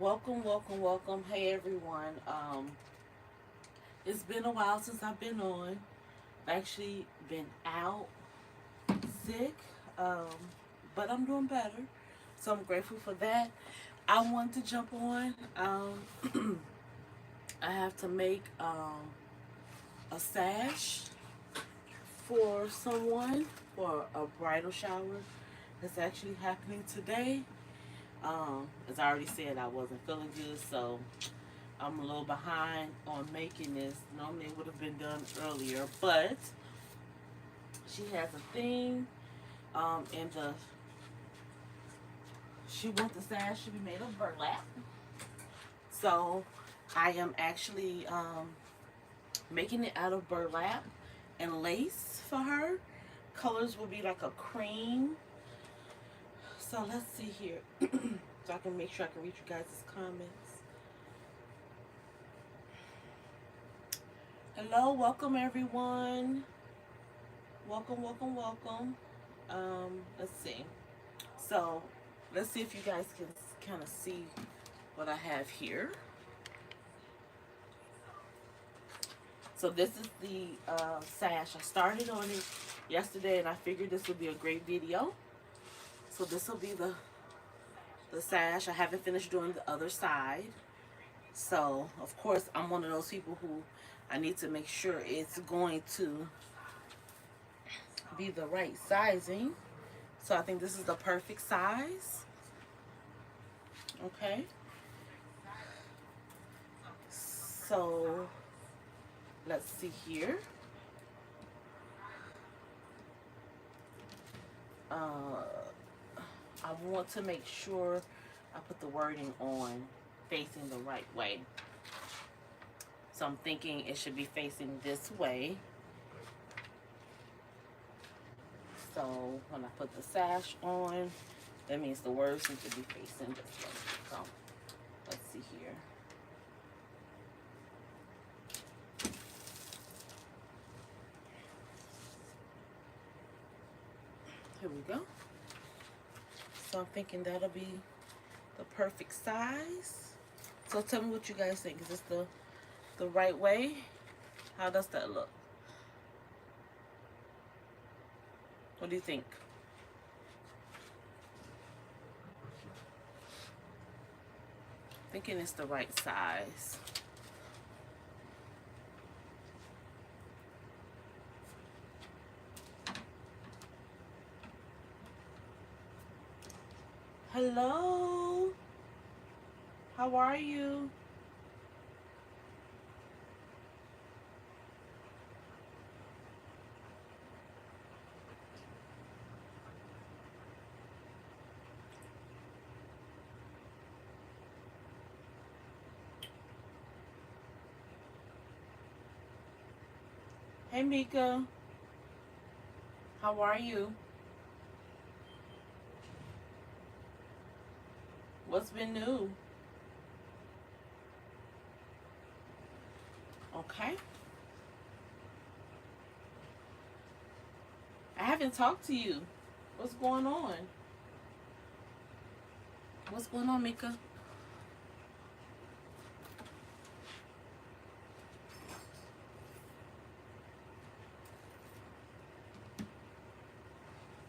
Welcome, welcome, welcome. Hey everyone. It's been a while since I've been on. I've actually been out sick, um, but I'm doing better. So I'm grateful for that. I want to jump on. I have to make a sash for someone for a bridal shower that's actually happening today. As I already said, I wasn't feeling good, so I'm a little behind on making this. Normally it would have been done earlier, but she has a thing, and she wants the sash to be made of burlap. So I am actually making it out of burlap and lace for her. Colors will be like a cream. So let's see here, so I can make sure I can read you guys' comments. Hello, welcome everyone. Welcome, welcome, welcome. Let's see. So, let's see if you guys can kind of see what I have here. So this is the sash. I started on it yesterday, and I figured this would be a great video. So this will be the sash. I haven't finished doing the other side. So, of course, I'm one of those people who I need to make sure it's going to be the right sizing. So I think this is the perfect size. Okay. So let's see here. I want to make sure I put the wording on facing the right way. So I'm thinking it should be facing this way. So when I put the sash on, that means the words need to be facing this way. So let's see here. Here we go. So I'm thinking that'll be the perfect size. So tell me what you guys think. Is this the right way? How does that look? What do you think? Thinking it's the right size. Hello. How are you? Hey Mika. How are you? What's been new? Okay. I haven't talked to you. What's going on? What's going on, Mika?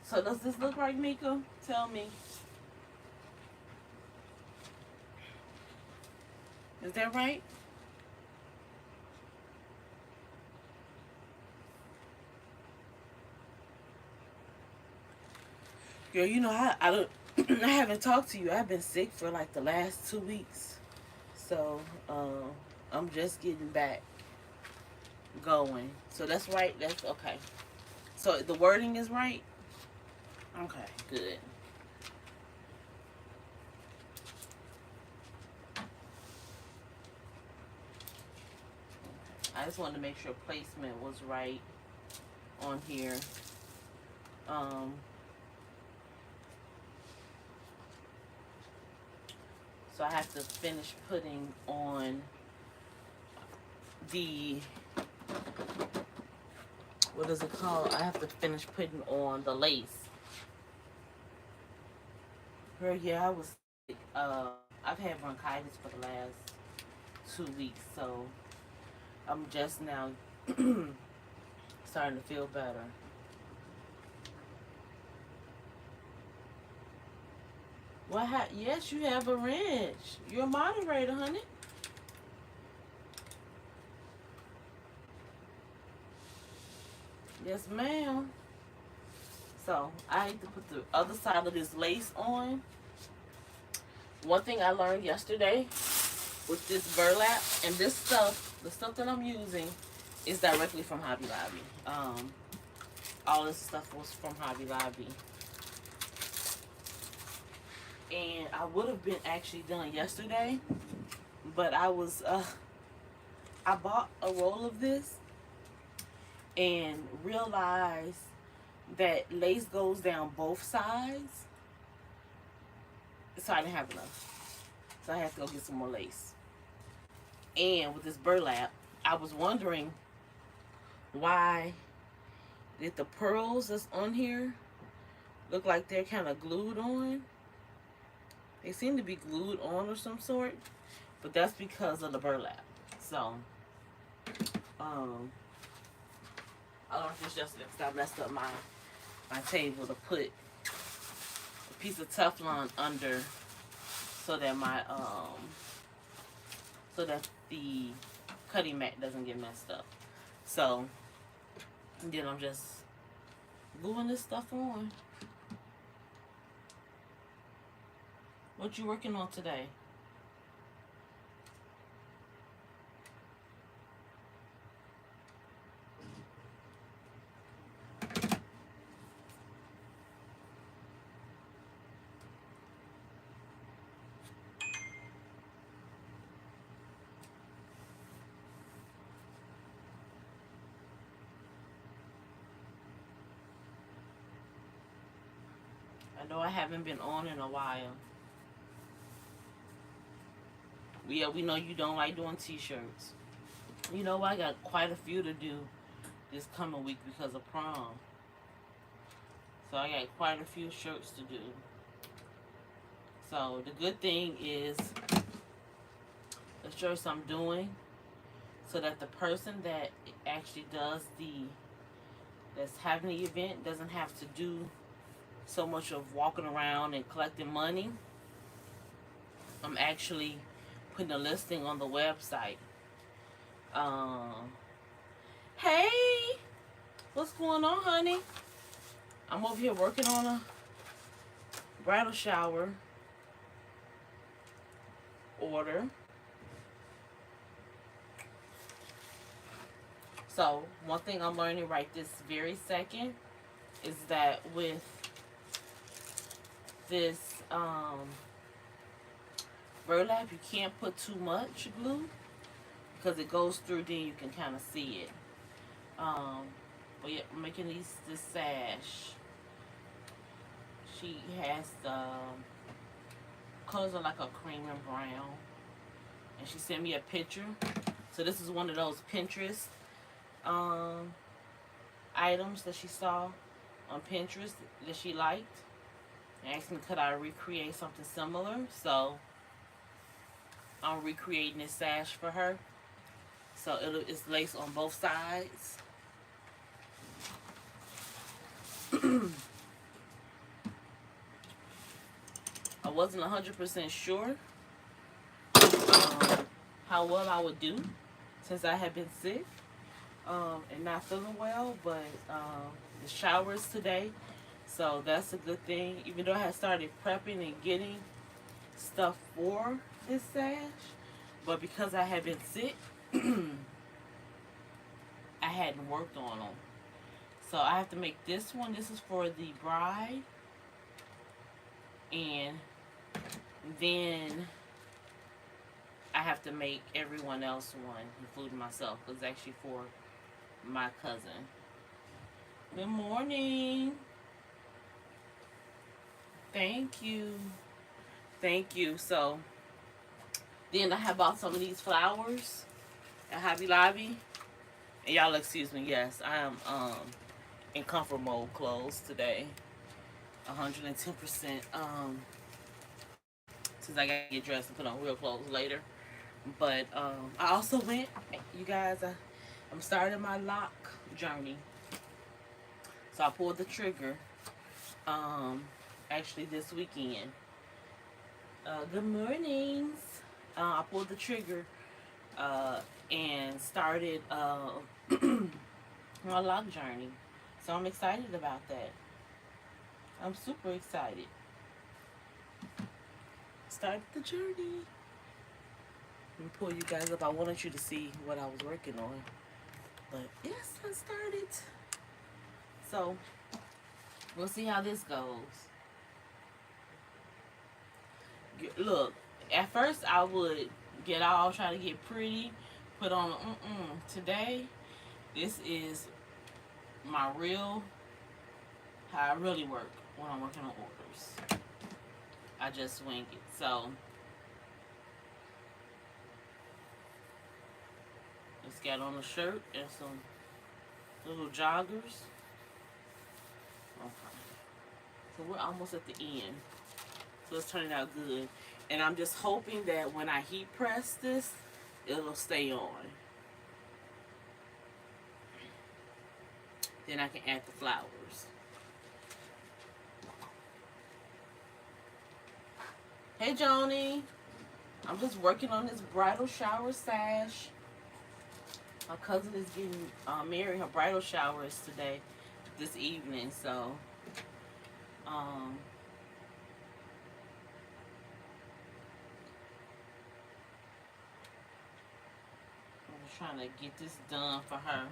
So does this look right, Mika? Tell me. Is that right? Girl, you know I don't I haven't talked to you. I've been sick for like the last 2 weeks. So I'm just getting back going. So that's right. That's okay. So the wording is right? Okay, good. I just wanted to make sure placement was right on here. Um, so I have to finish putting on the, what is it called? I have to finish putting on the lace. Girl, yeah, I was sick. I've had bronchitis for the last 2 weeks, so I'm just now starting to feel better. Yes, you have a wrench. You're a moderator, honey. Yes, ma'am. So I need to put the other side of this lace on. One thing I learned yesterday with this burlap and this stuff, the stuff that I'm using is directly from Hobby Lobby. All this stuff was from Hobby Lobby. And I would have been actually done yesterday, but I bought a roll of this and realized that lace goes down both sides, so I didn't have enough. So I had to go get some more lace. And with this burlap, I was wondering why did the pearls that's on here look like they're kind of glued on. They seem to be glued on or some sort, but that's because of the burlap. So, I learned this yesterday because I messed up my table to put a piece of Teflon under so that so that the cutting mat doesn't get messed up. So then I'm just gluing this stuff on. What you working on today? I know I haven't been on in a while. Yeah, we know you don't like doing t-shirts. You know, I got quite a few to do this coming week because of prom. So I got quite a few shirts to do. So the good thing is the shirts I'm doing, so that the person that actually that's having the event doesn't have to do so much of walking around and collecting money. I'm actually putting a listing on the website. Hey, what's going on, honey? I'm over here working on a bridal shower order. So one thing I'm learning right this very second is that with this burlap, you can't put too much glue because it goes through, then you can kind of see it. But yeah, I'm making this sash. She has the colors are like a cream and brown, and she sent me a picture. So this is one of those Pinterest items that she saw on Pinterest that she liked, and asked me could I recreate something similar. So I'm recreating this sash for her. So it's lace on both sides. I wasn't 100% sure how well I would do since I had been sick and not feeling well, but the showers today, so that's a good thing. Even though I had started prepping and getting stuff for this sash, but because I had been sick, I hadn't worked on them. So I have to make this one. This is for the bride, and then I have to make everyone else one, including myself, because it's actually for my cousin. Good morning. Thank you. Thank you. So then I have bought some of these flowers at Hobby Lobby. And y'all excuse me, yes, I am in comfort mode clothes today. 110%. since I gotta get dressed and put on real clothes later. But I also went, you guys, I'm starting my lock journey. So I pulled the trigger actually this weekend. Good mornings. I pulled the trigger and started my lock journey. So I'm excited about that. I'm super excited. Started the journey. Let me pull you guys up. I wanted you to see what I was working on. But yes, I started. So we'll see how this goes. Look, at first I would get all, try to get pretty, put on, today, this is my real, how I really work when I'm working on orders. I just swing it. So, just got on a shirt and some little joggers. Okay. So we're almost at the end. So it's turning out good. And I'm just hoping that when I heat press this, it'll stay on. Then I can add the flowers. Hey, Joni. I'm just working on this bridal shower sash. My cousin is getting married. Her bridal shower is today, this evening. So, I'm just trying to get this done for her.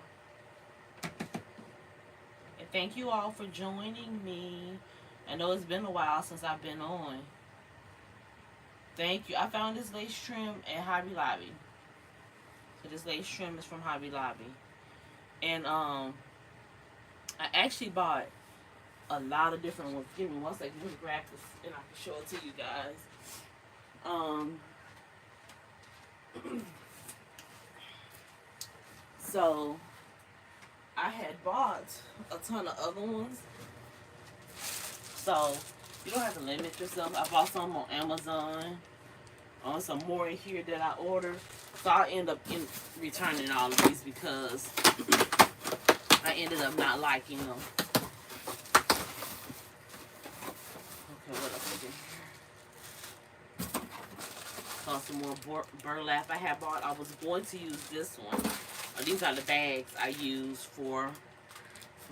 And thank you all for joining me. I know it's been a while since I've been on. Thank you. I found this lace trim at Hobby Lobby. So this lace trim is from Hobby Lobby. And I actually bought a lot of different ones. Give me one second. Let me grab this and I can show it to you guys. So I had bought a ton of other ones. So you don't have to limit yourself. I bought some on Amazon. Some more in here that I ordered. So I'll end up returning all of these because I ended up not liking them. Okay, what else is in here? Saw some more burlap I had bought. I was going to use this one. These are the bags I use for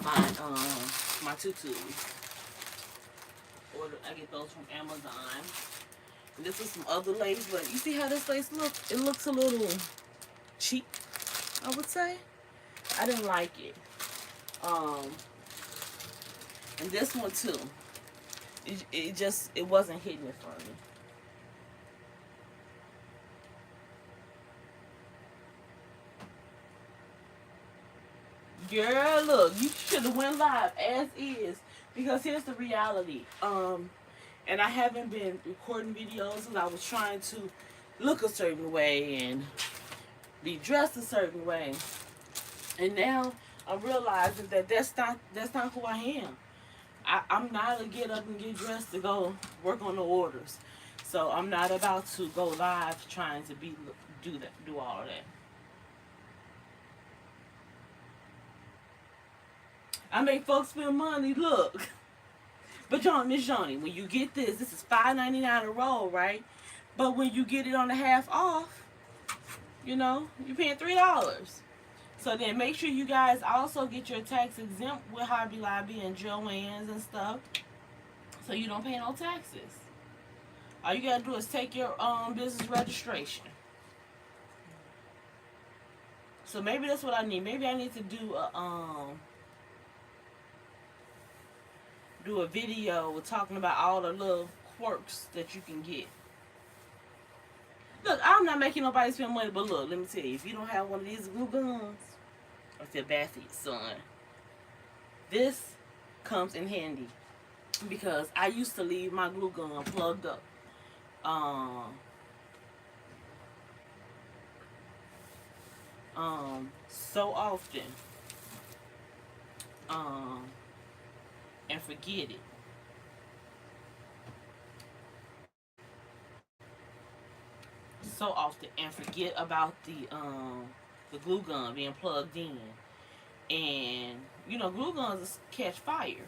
my tutus. I get those from Amazon. And this is some other lace, but you see how this lace looks? It looks a little cheap, I would say. I didn't like it. And this one too. It wasn't hitting it for me. Girl, look, you should have went live as is. Because here's the reality. And I haven't been recording videos because I was trying to look a certain way and be dressed a certain way. And now I'm realizing that that's not who I am. I'm not a get up and get dressed to go work on the orders. So I'm not about to go live trying to do all of that. I make folks spend money. Look. But Miss Johnny, when you get this is $5.99 a roll, right? But when you get it on the half off, you know, you're paying $3. So then make sure you guys also get your tax exempt with Hobby Lobby and Joann's and stuff, so you don't pay no taxes. All you gotta do is take your business registration. So maybe that's what I need. Maybe I need to do a video talking about all the little quirks that you can get. Look, I'm not making nobody spend money, but look, let me tell you, if you don't have one of these glue guns, or if they're bad for your son, this comes in handy. Because I used to leave my glue gun plugged up. So often. And forget it. so often and forget about the glue gun being plugged in. And you know, glue guns catch fire.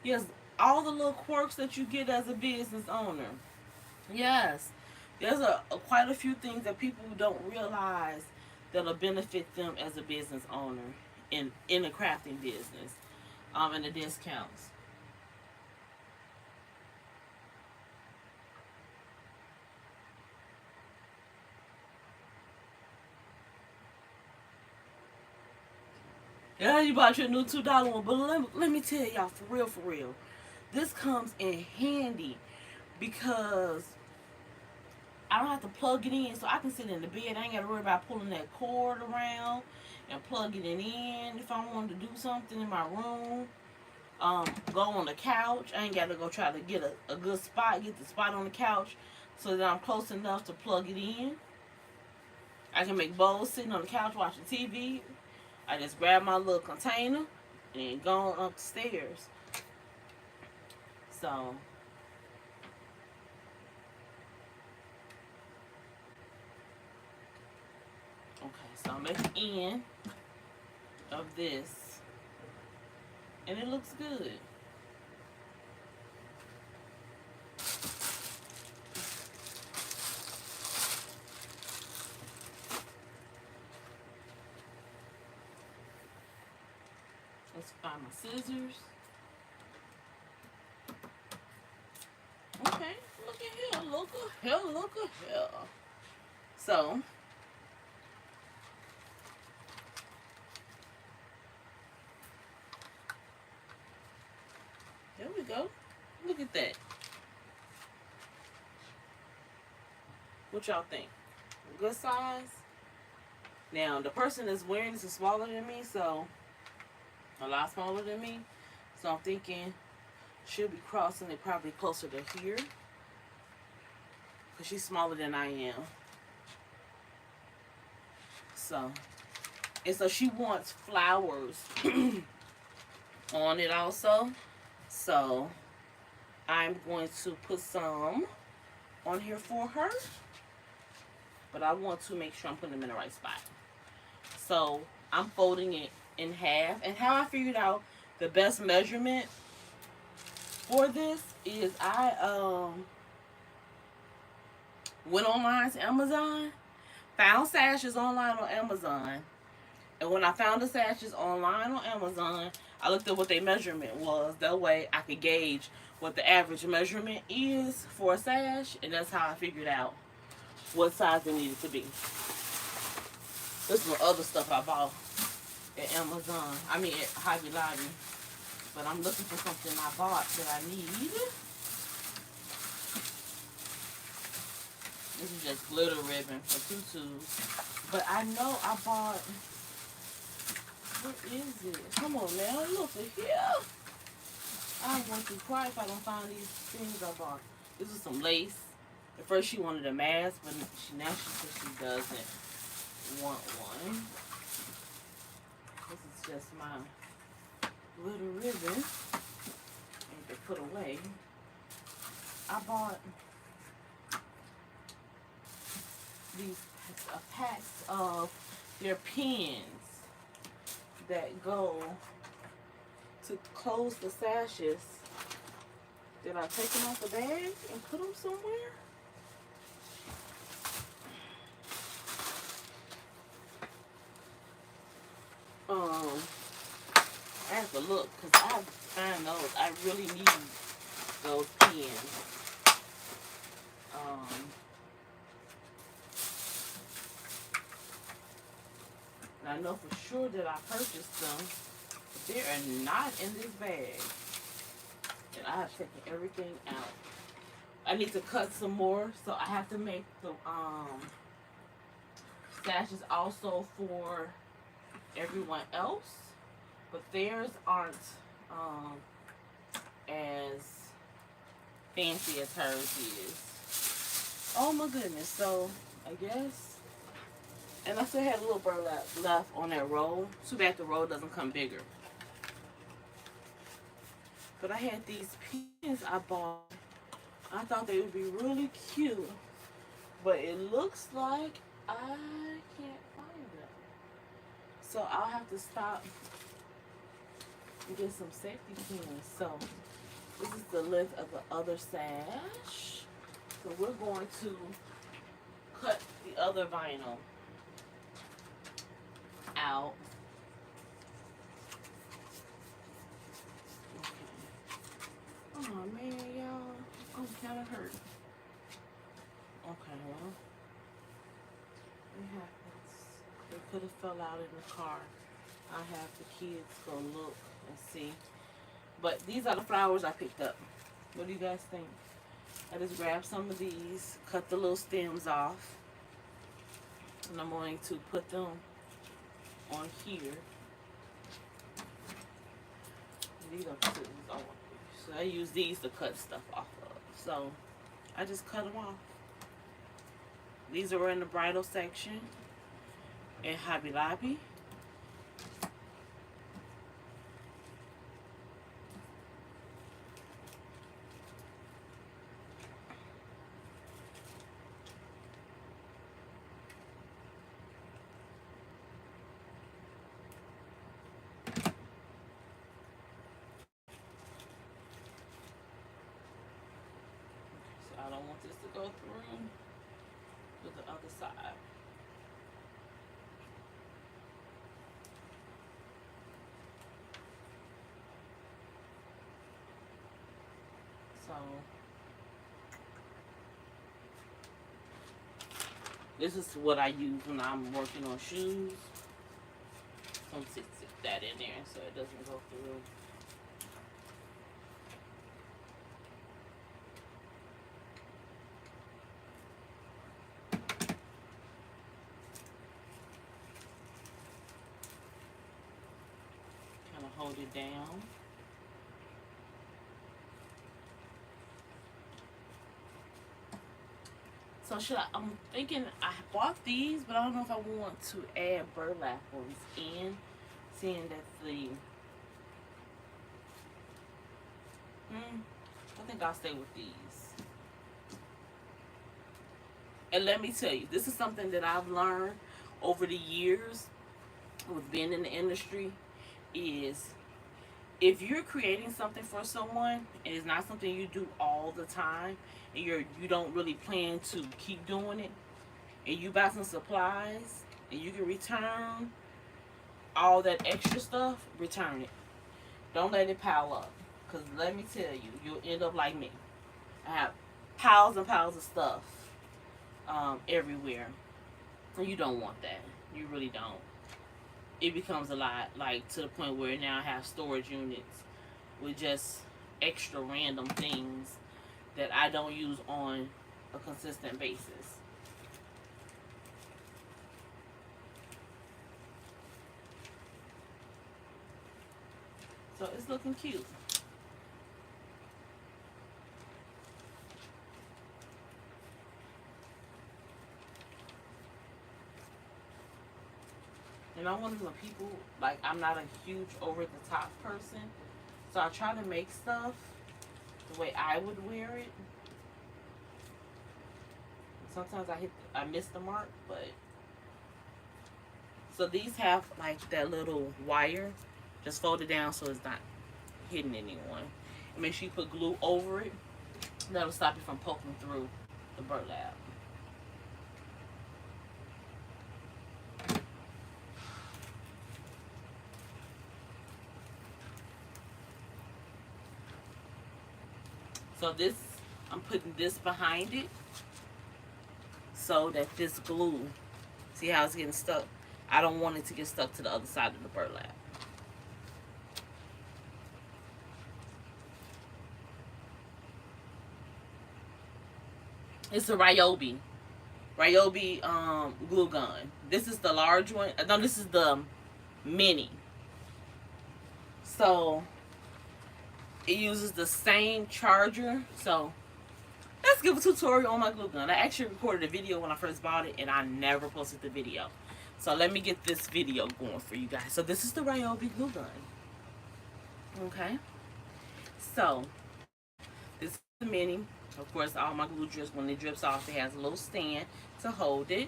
Yes, all the little quirks that you get as a business owner. Yes, there's quite a few things that people don't realize that'll benefit them as a business owner in a crafting business, and the discounts. Yeah, you bought your new $2 one, but let me tell y'all for real, this comes in handy because I don't have to plug it in, so I can sit in the bed. I ain't got to worry about pulling that cord around and plugging it in if I wanted to do something in my room. Go on the couch. I ain't got to go try to get a good spot, get the spot on the couch so that I'm close enough to plug it in. I can make bowls sitting on the couch watching TV. I just grab my little container and go on up the stairs. So, okay, so I'm at the end of this, and it looks good. Let's find my scissors. Okay, look at here, look at here, look at here. So, there we go. Look at that. What y'all think? Good size? Now, the person that's wearing this is smaller than me, so a lot smaller than me. So I'm thinking she'll be crossing it probably closer to here because she's smaller than I am. So, and so she wants flowers on it also. So I'm going to put some on here for her, but I want to make sure I'm putting them in the right spot. So I'm folding it in half, and how I figured out the best measurement for this is I went online to Amazon, found sashes online on Amazon, and when I found the sashes online on Amazon, I looked at what their measurement was. That way I could gauge what the average measurement is for a sash, and that's how I figured out what size it needed to be. This is what other stuff I bought at Amazon. I mean at Hobby Lobby. But I'm looking for something I bought that I need. This is just glitter ribbon for tutus. But I know I bought... What is it? Come on now, look at here. I'm going to cry if I don't find these things I bought. This is some lace. At first she wanted a mask, but now she says she doesn't want one. This is just my glitter ribbon. I need to put away. I bought these packs of their pins that go to close the sashes. Did I take them out the bag and put them somewhere? I have to look because I find those. I really need those pins. And I know for sure that I purchased them. But they are not in this bag. And I have taken everything out. I need to cut some more, so I have to make the sashes also for everyone else. But theirs aren't as fancy as hers is. Oh my goodness. So I guess, and I still had a little burlap left on that roll. Too bad the roll doesn't come bigger. But I had these pins I bought. I thought they would be really cute, but it looks like I can't find them. So I'll have to stop and get some safety pins. So this is the length of the other sash. So we're going to cut the other vinyl out. Okay. Oh man, y'all, I'm kind of hurt. Okay, well, it happens. They could have fell out in the car. I have the kids go look and see. But these are the flowers I picked up. What do you guys think? I just grabbed some of these, cut the little stems off, and I'm going to put them on here. These are scissors. So I use these to cut stuff off of. So I just cut them off. These are in the bridal section in Hobby Lobby. I don't want this to go through to the other side. So this is what I use when I'm working on shoes. So I'm stick that in there so it doesn't go through. Hold it down. So I'm thinking I bought these, but I don't know if I want to add burlap ones in, seeing that the I think I'll stay with these. And let me tell you, this is something that I've learned over the years with being in the industry. Is if you're creating something for someone and it's not something you do all the time and you don't really plan to keep doing it, and you buy some supplies and you can return all that extra stuff, return it. Don't let it pile up, because let me tell you, you'll end up like me. I have piles and piles of stuff everywhere, and you don't want that. You really don't. It becomes a lot, like to the point where now I have storage units with just extra random things that I don't use on a consistent basis. So it's looking cute. And I'm one of the people, like, I'm not a huge over-the-top person. So I try to make stuff the way I would wear it. Sometimes I miss the mark, but... So these have, like, that little wire. Just fold it down so it's not hitting anyone. And make sure you put glue over it. That'll stop it from poking through the burlap. So this, I'm putting this behind it so that this glue, see how it's getting stuck? I don't want it to get stuck to the other side of the burlap. It's a Ryobi glue gun. This is the large one. No, this is the mini. So it uses the same charger. So let's give a tutorial on my glue gun. I actually recorded a video when I first bought it and I never posted the video. So let me get this video going for you guys. So this is the Ryobi glue gun. Okay. So this The mini, of course, all my glue drips, when it drips off, it has a little stand to hold it.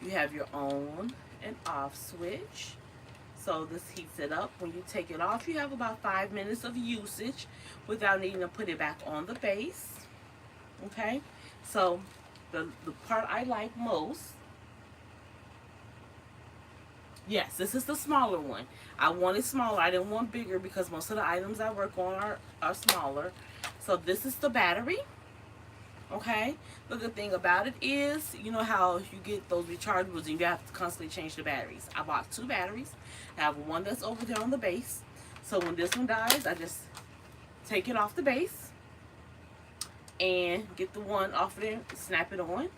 You have your on and off switch. So this heats it up. When you take it off, you have about 5 minutes of usage without needing to put it back on the base. Okay, so the part I like most, yes, this is the smaller one. I wanted smaller. I didn't want bigger because most of the items I work on are smaller. So this is the battery. Okay, the good thing about it is, you know how you get those rechargeables and you have to constantly change the batteries. I bought 2 batteries. I have one that's over there on the base. So when this one dies, I just take it off the base and get the one off of there, snap it on.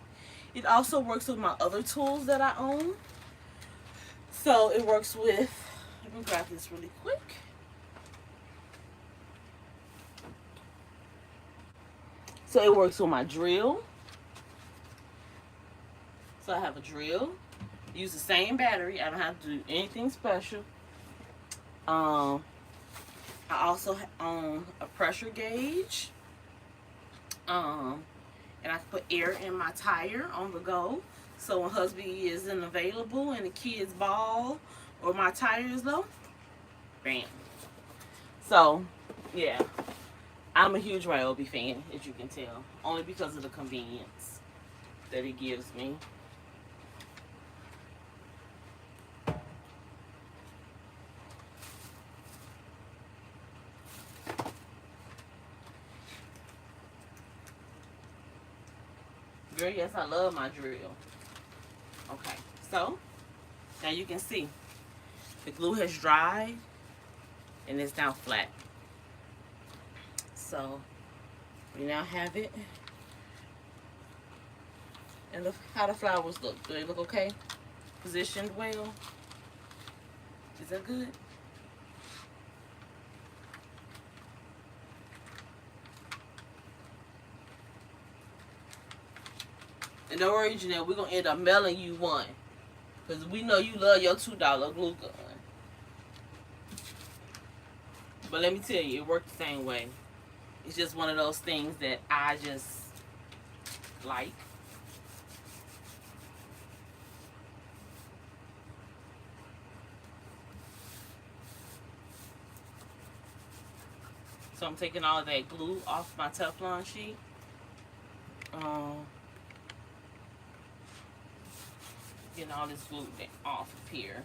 It also works with my other tools that I own. So it works with, let me grab this really quick. So it works with my drill. So I have a drill. Use the same battery. I don't have to do anything special. I also own a pressure gauge. And I can put air in my tire on the go. So when husband isn't available and the kids ball or my tire is low, bam. So, yeah. I'm a huge Ryobi fan, as you can tell. Only because of the convenience that it gives me. Girl, yes, I love my drill. Okay, so now you can see the glue has dried and it's now flat. So we now have it. And look how the flowers look. Do they look okay? Positioned well? Is that good? And don't worry, Janelle, we're going to end up mailing you one. Because we know you love your $2 glue gun. But let me tell you, it worked the same way. It's just one of those things that I just like. So I'm taking all of that glue off my Teflon sheet. Getting all this glue off of here.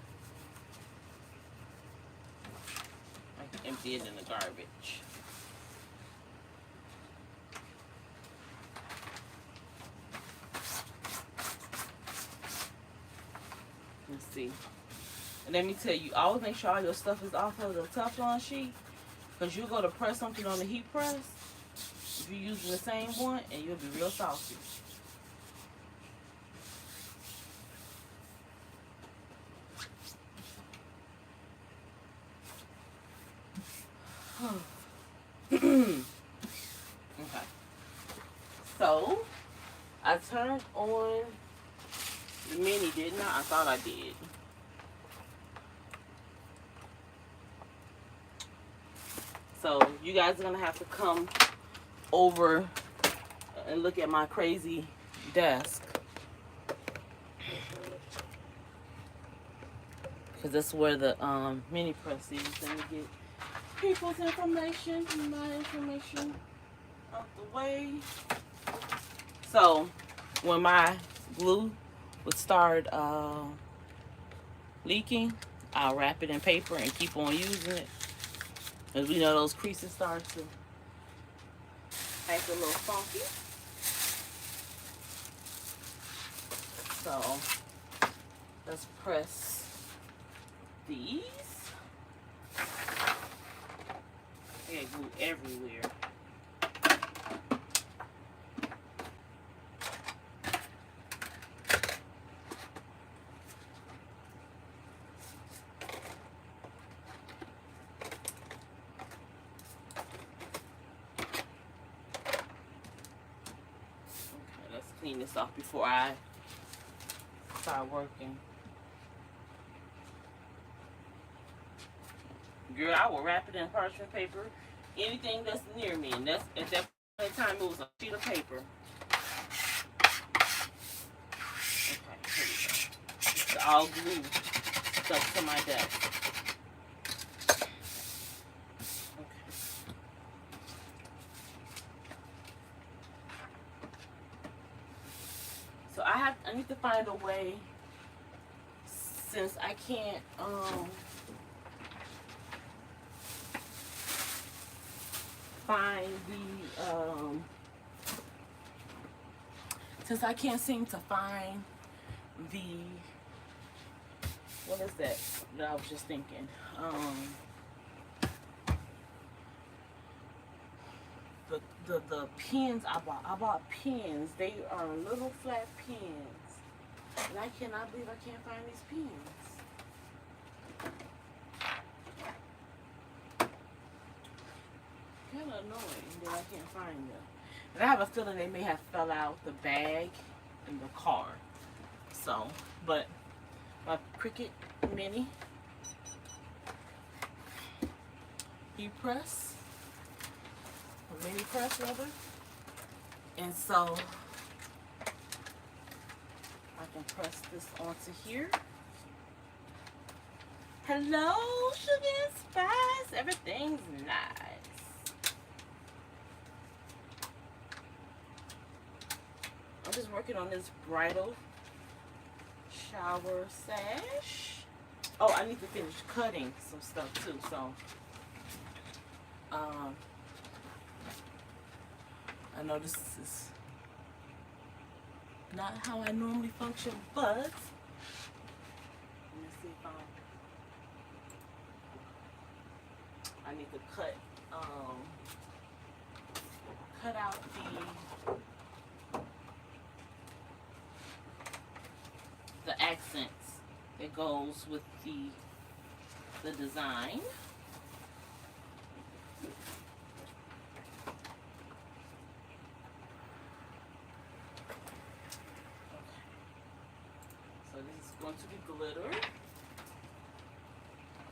I can empty it in the garbage. Let's see. And let me tell you, always make sure all your stuff is off of the Teflon sheet. Because you'll go to press something on the heat press if you're using the same one, and you'll be real salty. Okay. So, I turned on the mini, didn't I? I thought I did. So, you guys are going to have to come over and look at my crazy desk. Because that's where the mini press is. Let me get people's information, my information out the way. So, when my glue would start leaking, I'll wrap it in paper and keep on using it. As we know, those creases start to act a little funky. So, let's press these. I got glue everywhere. Clean this off before I start working. Girl, I will wrap it in parchment paper. Anything that's near me, and that's at that Time it was a sheet of paper. Okay, here we go. It's all glue stuck to my desk. Okay. So I need to find a way, since I can't find the since I can't seem to find the, what is that I was just thinking, the pins I bought pins. They are little flat pins, and I cannot believe I can't find these pins. Kind of annoying that I can't find them. And I have a feeling they may have fell out the bag in the car. So, but my Cricut Mini press, a mini press rather, and so I can press this onto here. Hello, sugar and spice. Everything's nice. I'm just working on this bridal shower sash. Oh, I need to finish cutting some stuff too. So, I know this is not how I normally function, but let me see if I need to cut out the accents that goes with the design. So this is going to be glitter.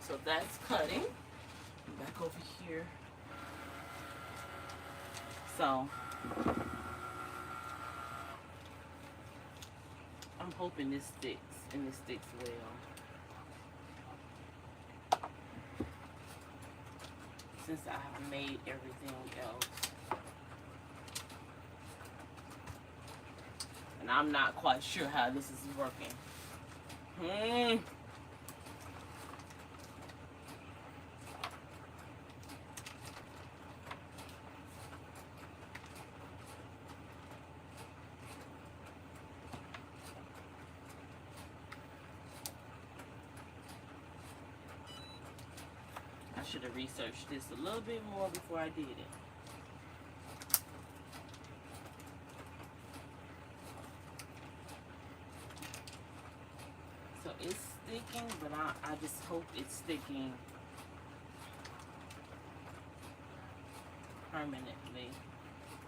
So that's cutting. Back over here. So I'm hoping this sticks, and it sticks well. Since I have made everything else. And I'm not quite sure how this is working. I should have researched this a little bit more before I did it. So it's sticking, but I just hope it's sticking permanently.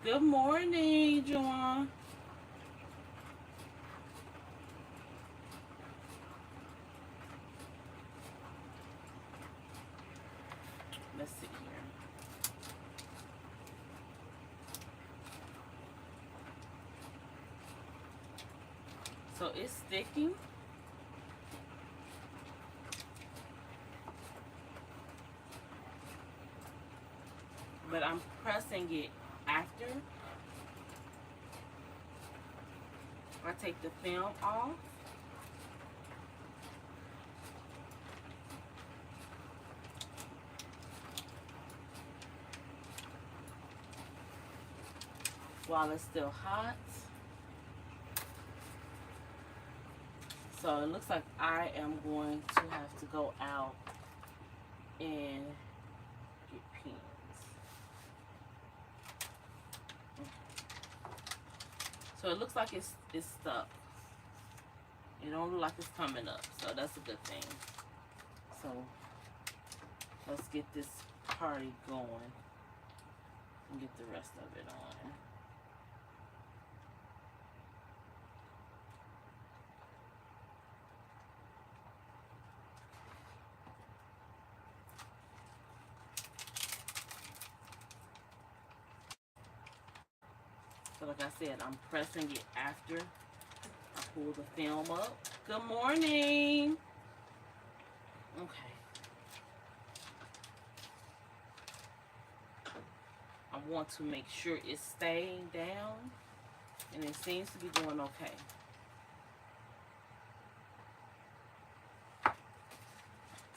Good morning, Joanne. Let's see here. So it's sticking. But I'm pressing it after I take the film off. While it's still hot. So it looks like I am going to have to go out and get pins. So it looks like it's stuck. It don't look like it's coming up, so that's a good thing. So let's get this party going and get the rest of it on. So like I said, I'm pressing it after I pull the film up. Good morning. Okay. I want to make sure it's staying down, and it seems to be doing okay.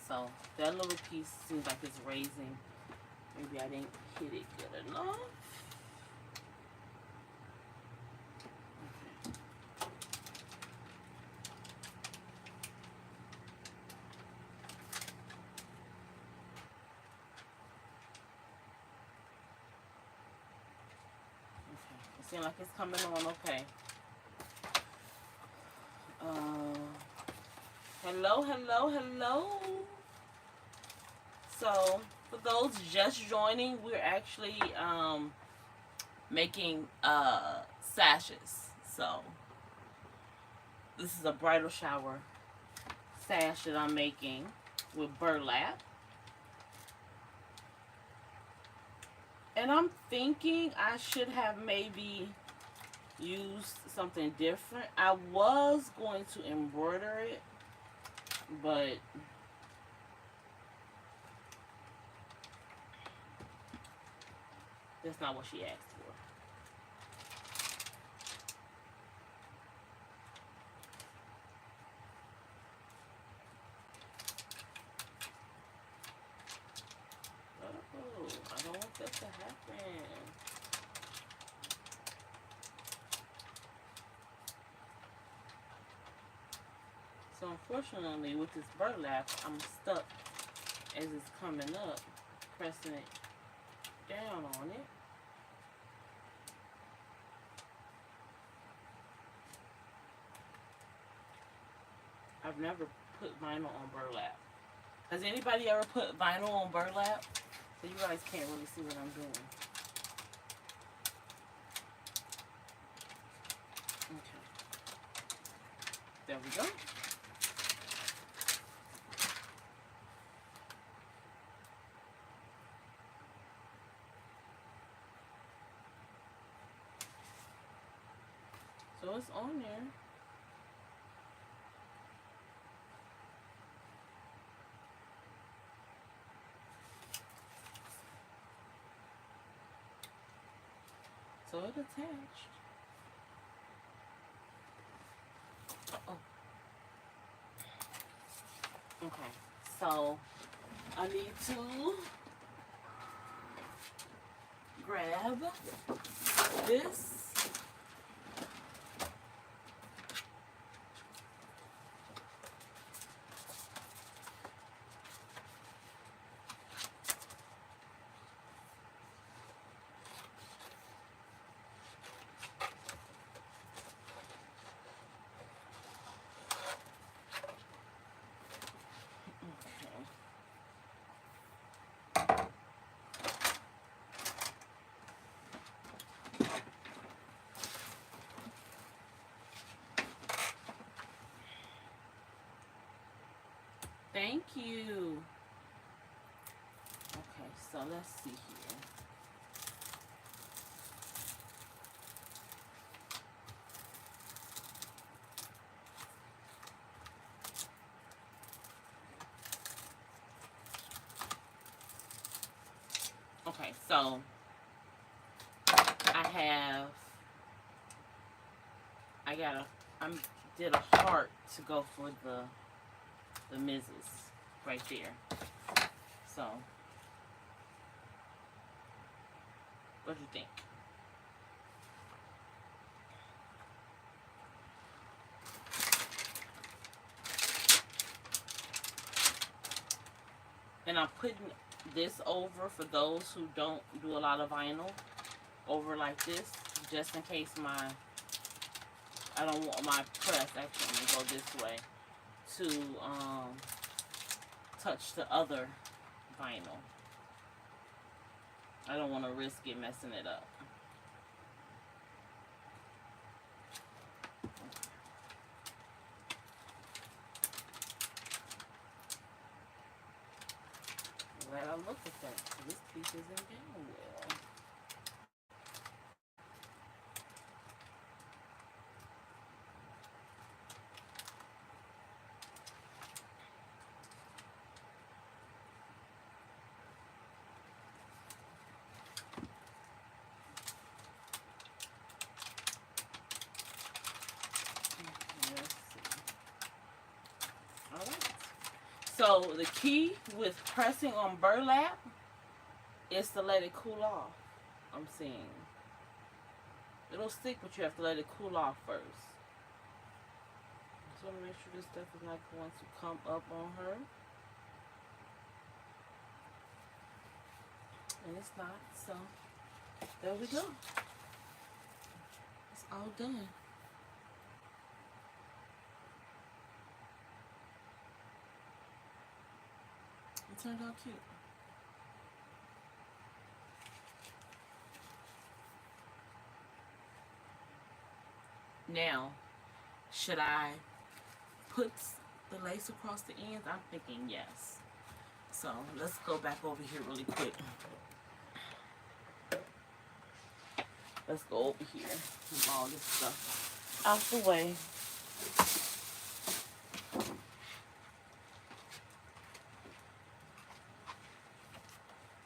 So that little piece seems like it's raising. Maybe I didn't hit it good enough. It seems like it's coming on okay. Hello, hello, hello. So, for those just joining, we're actually making sashes. So, this is a bridal shower sash that I'm making with burlap. And I'm thinking I should have maybe used something different. I was going to embroider it, but that's not what she asked for. Oh, I don't want that to happen. So unfortunately, with this burlap, I'm stuck as it's coming up, pressing it down on it. I've never put vinyl on burlap. Has anybody ever put vinyl on burlap? So you guys can't really see what I'm doing. Okay. There we go. So it's on there. So it attached. Oh. Okay. So I need to grab this. Thank you. Okay, so let's see here. Okay, so I did a heart to go for the Mrs. right there. So, what do you think? And I'm putting this over for those who don't do a lot of vinyl, over like this, just in case I don't want my press, actually, to go this way, to touch the other vinyl. I don't want to risk it messing it up. Glad I looked at that. This piece isn't doing well. So the key with pressing on burlap is to let it cool off. I'm seeing. It'll stick, but you have to let it cool off first. Just want to make sure this stuff is not going to come up on her. And it's not, so there we go. It's all done. It turned out cute. Now, should I put the lace across the ends? I'm thinking yes. So let's go back over here really quick. Let's go over here and all this stuff out the way.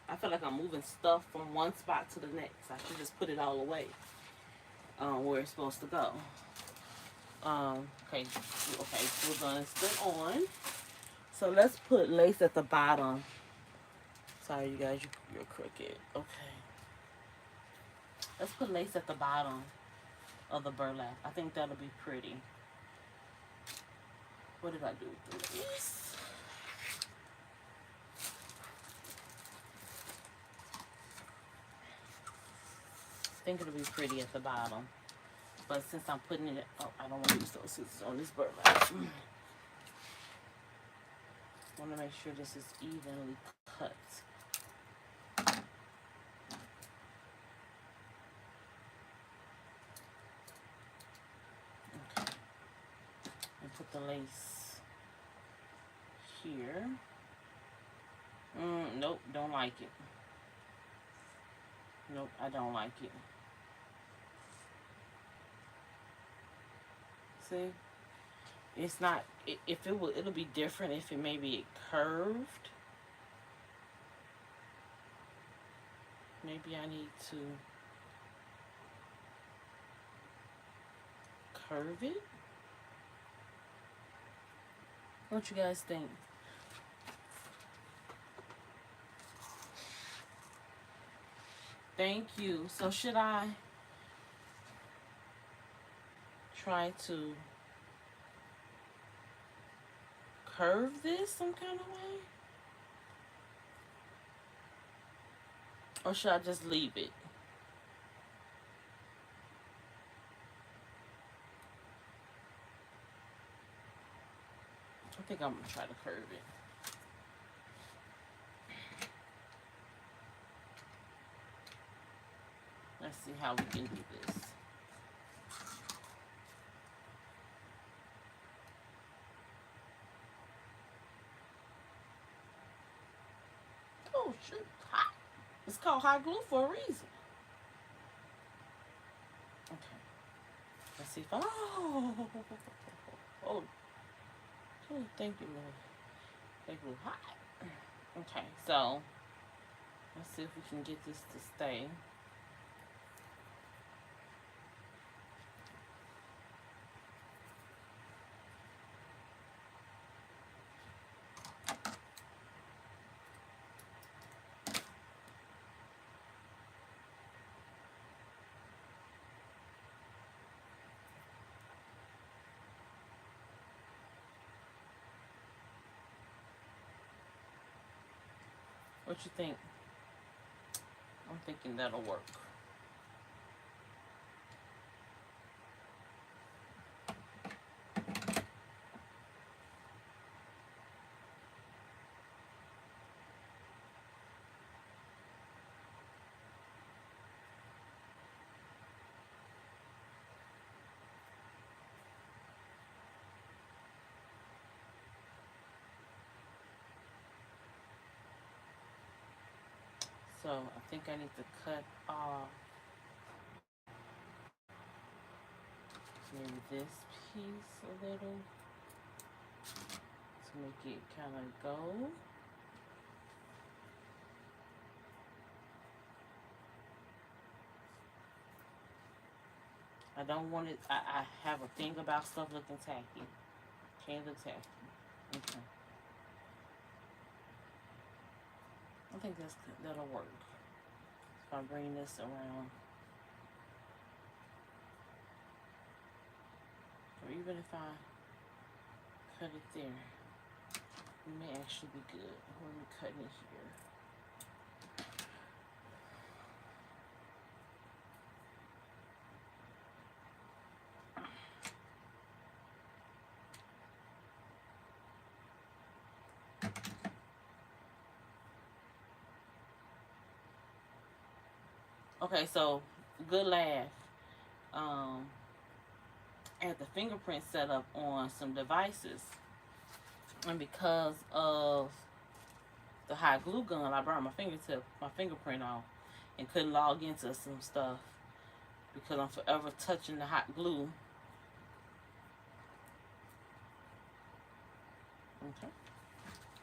I feel like I'm moving stuff from one spot to the next. I should just put it all away where it's supposed to go. Okay, so we're gonna stick on. So let's put lace at the bottom. Sorry, you guys, you're crooked. Okay. Let's put lace at the bottom of the burlap. I think that'll be pretty. What did I do with the lace? I think it'll be pretty at the bottom. But since I'm putting it, oh, I don't want to use those scissors on this burlap. I want to make sure this is evenly cut. Okay. And put the lace here. Nope, don't like it. Nope, I don't like it. See? It's not, if it will, it'll be different if it maybe it curved. Maybe I need to curve it. What you guys think? Thank you. So should I try to curve this some kind of way? Or should I just leave it? I think I'm gonna try to curve it. Let's see how we can do this. Oh shoot, hot. It's called hot glue for a reason. Okay. Let's see if oh, thank you, Lord. Thank you, hot. Okay, so let's see if we can get this to stay. What you think? I'm thinking that'll work. So I think I need to cut off maybe this piece a little to make it kind of go. I don't want it, I have a thing about stuff looking tacky. Can't look tacky. Okay. I think that'll work. If I bring this around, or even if I cut it there, it may actually be good. When we're cutting it here. Okay, so good laugh. I had the fingerprint set up on some devices, and because of the hot glue gun, I burned my fingerprint off, and couldn't log into some stuff because I'm forever touching the hot glue. Okay,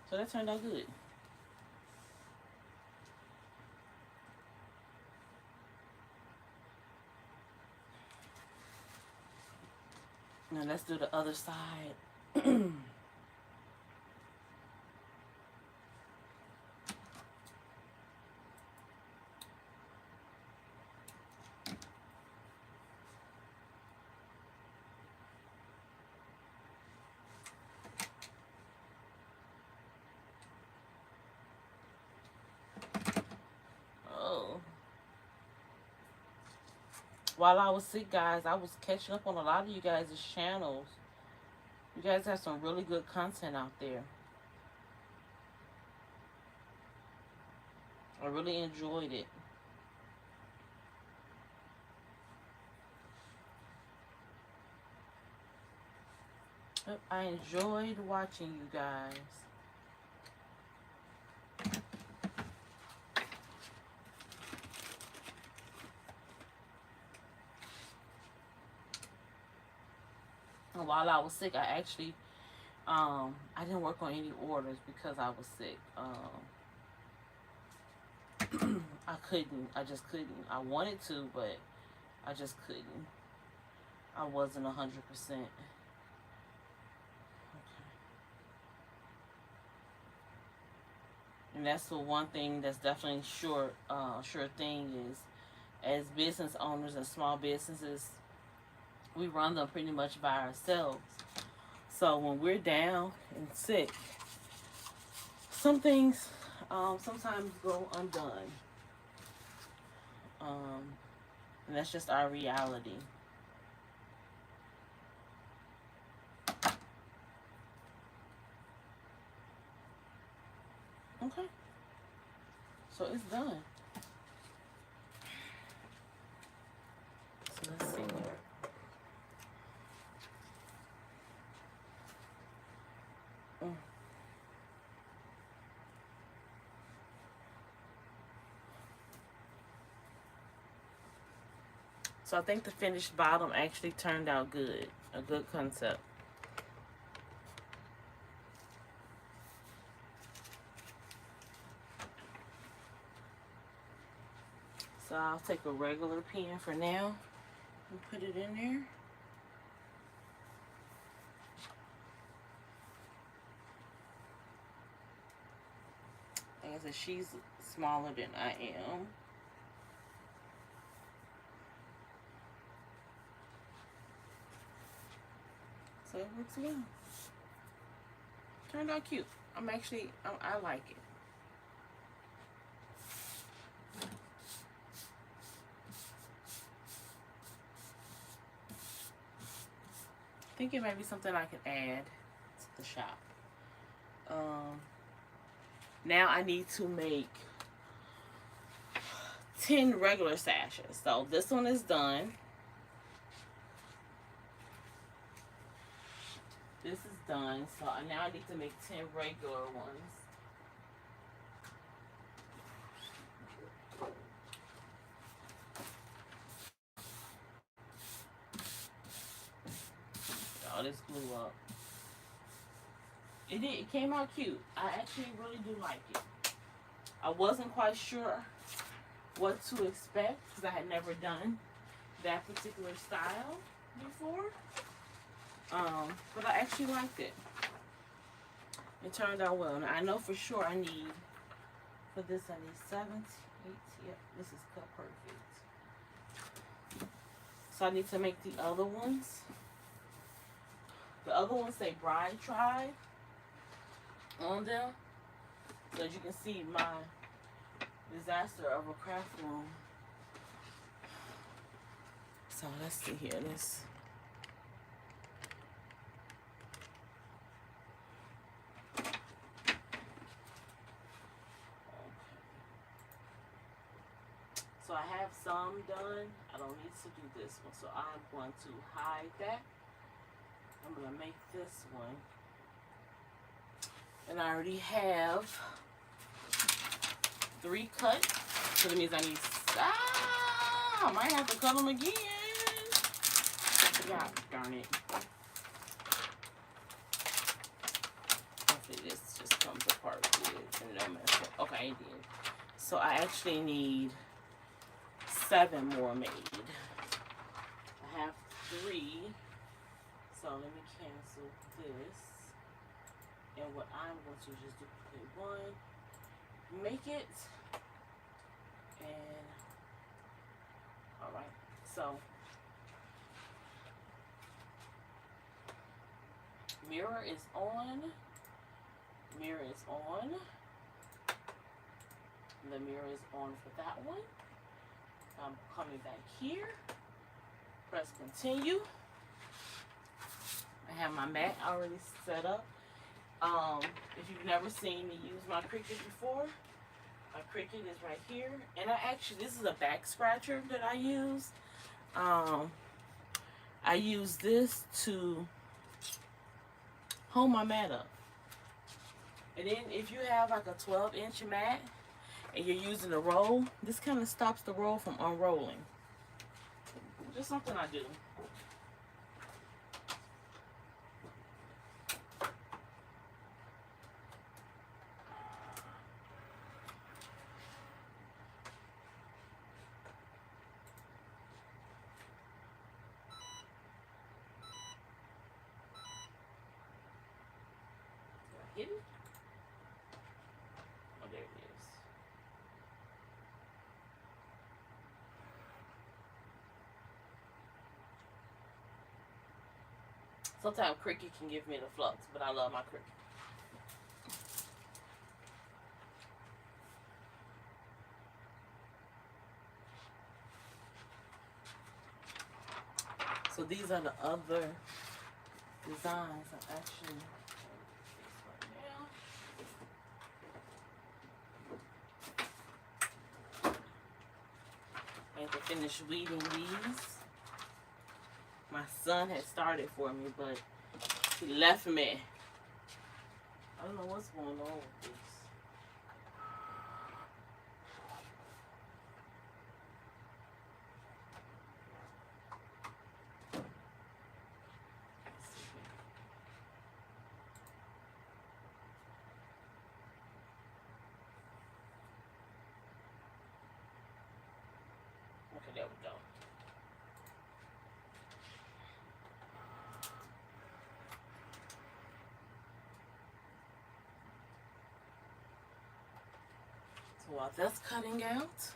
so that turned out good. Now let's do the other side. Oh. While I was sick, guys, I was catching up on a lot of you guys' channels. You guys have some really good content out there. I really enjoyed it. I enjoyed watching you guys. And while I was sick, I actually, I didn't work on any orders because I was sick. I couldn't. I just couldn't. I wanted to, but I just couldn't. I wasn't 100%. And that's the one thing that's definitely sure thing is, as business owners and small businesses, we run them pretty much by ourselves. So when we're down and sick, some things sometimes go undone. And that's just our reality. Okay. So it's done. So let's see. So I think the finished bottom actually turned out good. A good concept. So I'll take a regular pen for now and put it in there. Like I said, she's smaller than I am. So it looks well. Turned out cute. I like it. I think it might be something I can add to the shop. Now I need to make 10 regular sashes. So this one is done. This is done. So now I need to make 10 regular ones. All this glue up. It came out cute. I actually really do like it. I wasn't quite sure what to expect because I had never done that particular style before. But I actually liked it. It turned out well. Now I know for sure I need For this I need 7, 8, yep, this is cut perfect. So I need to make the other ones. The other ones say Bride Tribe on them. So as you can see, my disaster of a craft room. So let's see here. This. So I have some done. I don't need to do this one. So I'm going to hide that. I'm going to make this one. And I already have 3 cut. So that means I need, I might have to cut them again. God darn it. Hopefully this just comes apart good and don't mess up. Okay, it did. So I actually need 7 more made. I have 3. So let me cancel this. And what I'm going to just duplicate 1, make it, and alright, so mirror is on, mirror is on, the mirror is on for that one. I'm coming back here, press continue. I have my mat already set up. If you've never seen me use my Cricut before, my Cricut is right here. And this is a back scratcher that I use. I use this to hold my mat up. And then if you have like a 12-inch mat and you're using a roll, this kind of stops the roll from unrolling. Just something I do. Hit it? Oh, there it is. Sometimes Cricut can give me the flux, but I love my Cricut. So these are the other designs I actually. I have to finish weeding these. My son had started for me, but he left me. I don't know what's going on with this. Okay, there we go. So while that's cutting out,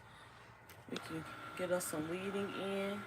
we can get us some weeding in.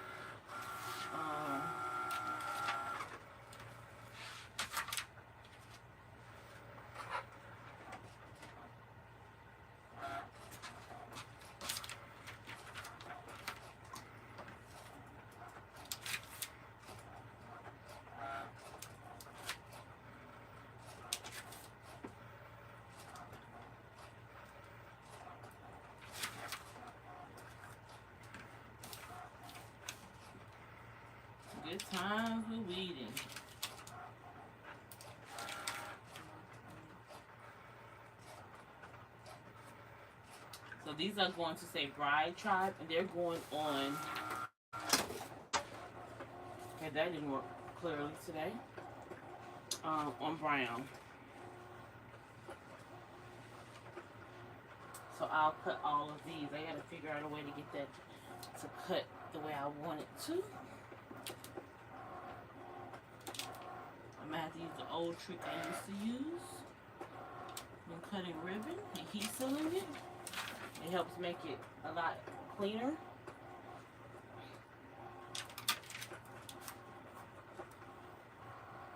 Good time for weeding. So these are going to say Bride Tribe, and they're going on. Okay, that didn't work clearly today. On brown. So I'll cut all of these. I gotta figure out a way to get that to cut the way I want it to. I'm gonna have to use the old trick I used to use when cutting ribbon and heat sealing it. It helps make it a lot cleaner.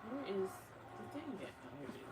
Where is the thing at? Oh, here it is.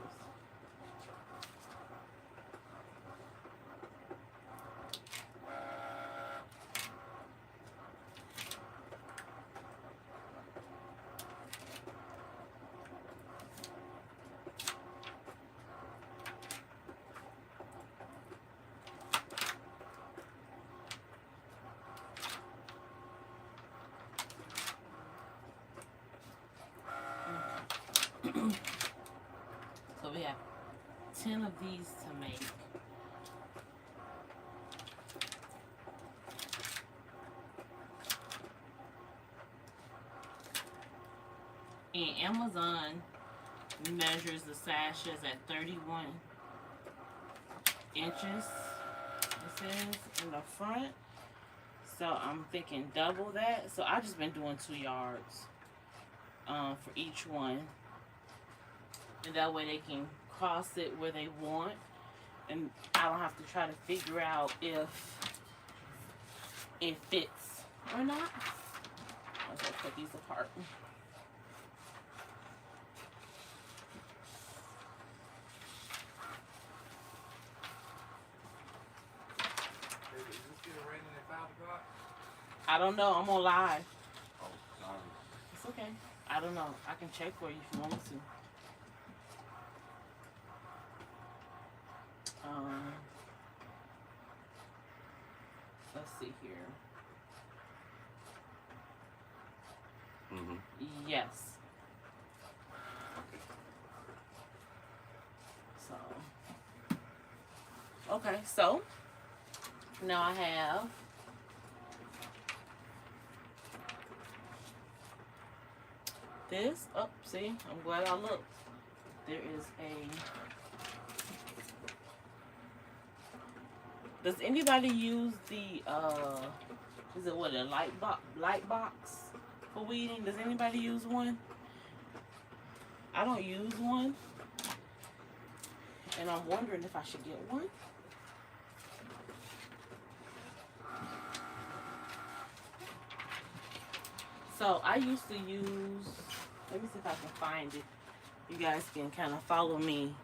So we have 10 of these to make. And Amazon measures the sashes at 31 inches, it says, in the front. So I'm thinking double that. So I've just been doing 2 yards for each one. And that way they can cross it where they want. And I don't have to try to figure out if it fits or not. Let's put these apart. I don't know. I'm on live. Oh, sorry. It's okay. I don't know. I can check for you if you want me to. Let's see here. Yes. So. Okay. So now I have. This up, see, I'm glad I looked. There is a. Does anybody use the is it what, a light box for weeding? Does anybody use one? I don't use one, and I'm wondering if I should get one. So I used to use, let me see if I can find it. You guys can kind of follow me.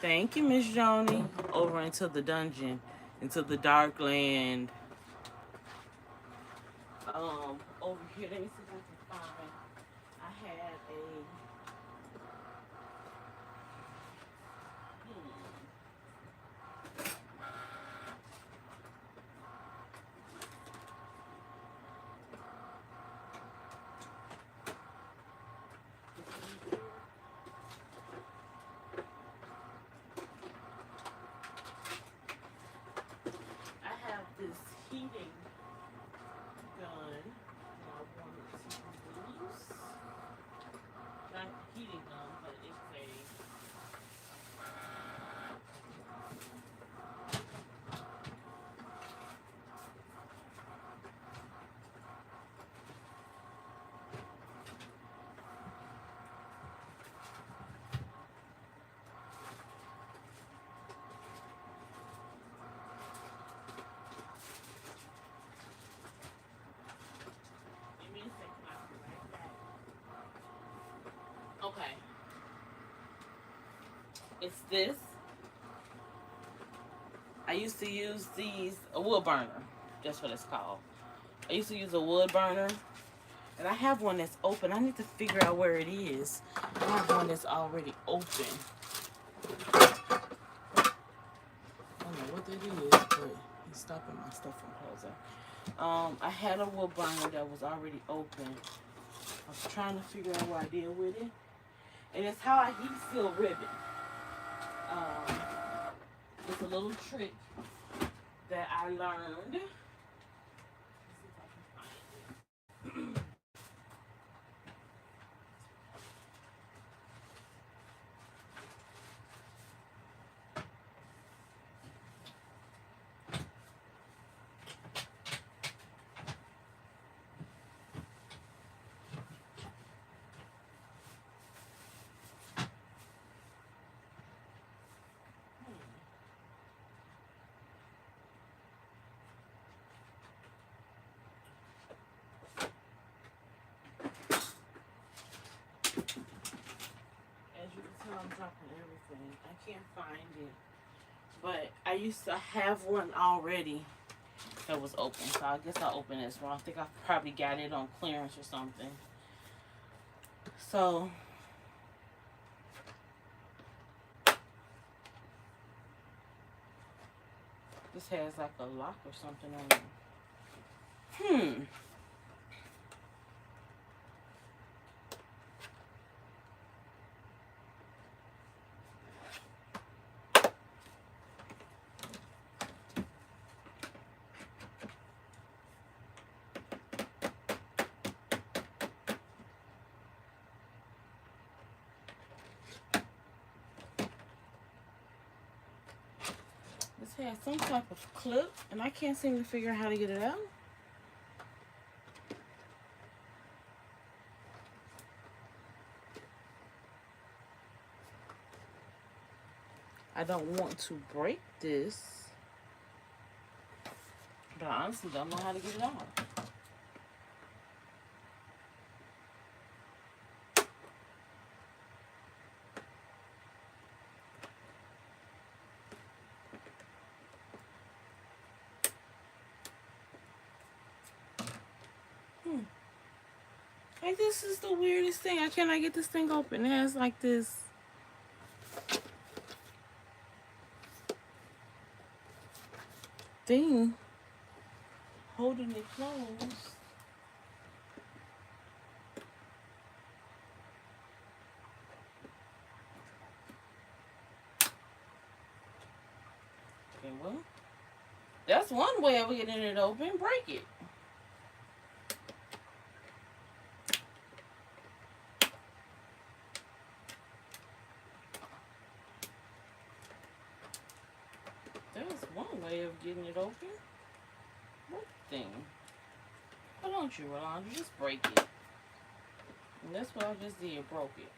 Thank you, Miss Joni. Over into the dungeon, into the dark land. Over here, let me see if I can find. I had a. This heating gun that I wanted to use. Not heating gun, but it's a okay. It's this. I used to use a wood burner. That's what it's called. I used to use a wood burner. And I have one that's open. I need to figure out where it is. I have one that's already open. I don't know what that is, but it's stopping my stuff from closing. I had a wood burner that was already open. I was trying to figure out what I did with it. And it's how I heat seal ribbon. It's a little trick that I learned. open. I can't find it. But I used to have one already that was open. So I guess I'll open this one. I think I probably got it on clearance or something. So this has like a lock or something on it. This has some type of clip, and I can't seem to figure out how to get it out. I don't want to break this, but I honestly don't know how to get it out. Like, this is the weirdest thing. I cannot get this thing open. It has like this thing holding it closed. Okay, well, that's one way of getting it open. Break it. There's one way of getting it open. What thing? Why don't you, Rolanda? Just break it. And that's what I just did. Broke it.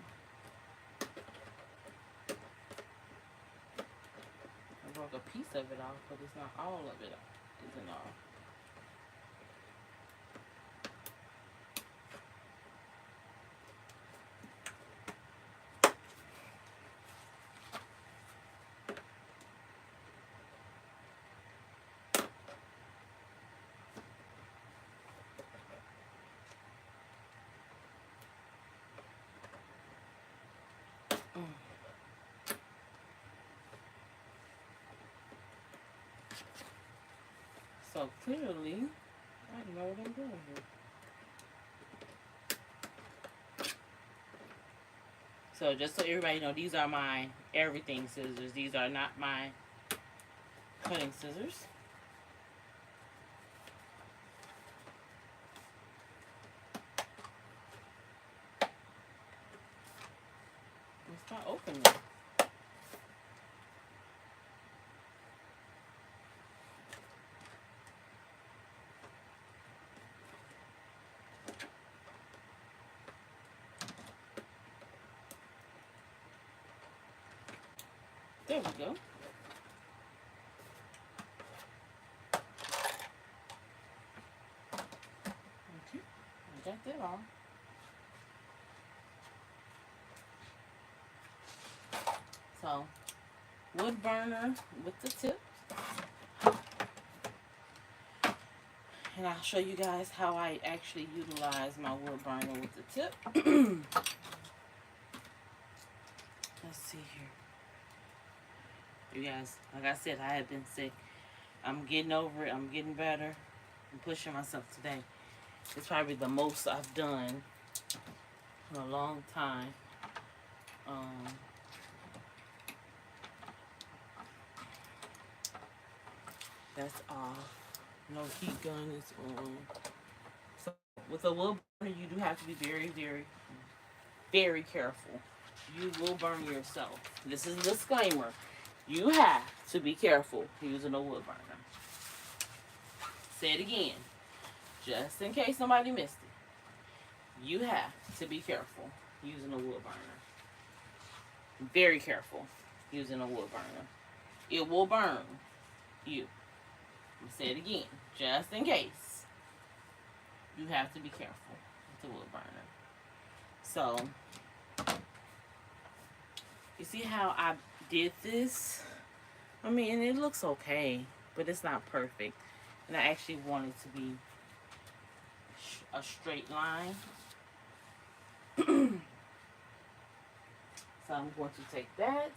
I broke a piece of it off, but it's not all of it. Isn't all. So clearly, I don't know what I'm doing here. So just so everybody know, these are my everything scissors. These are not my cutting scissors. It's not opening. There we go. Okay, I got that on. So, wood burner with the tip. And I'll show you guys how I actually utilize my wood burner with the tip. Let's see here. You guys, like I said, I have been sick. I'm getting over it. I'm getting better. I'm pushing myself today. It's probably the most I've done in a long time. That's off. No heat gun is on. So with a wood burner, you do have to be very, very, very careful. You will burn yourself. This is a disclaimer. You have to be careful using a wood burner. Say it again, just in case somebody missed it. You have to be careful using a wood burner. Very careful using a wood burner. It will burn you. Say it again, just in case. You have to be careful with the wood burner. So, You see how I did this? I mean, it looks okay, but it's not perfect. And I actually want it to be a straight line. So I'm going to take that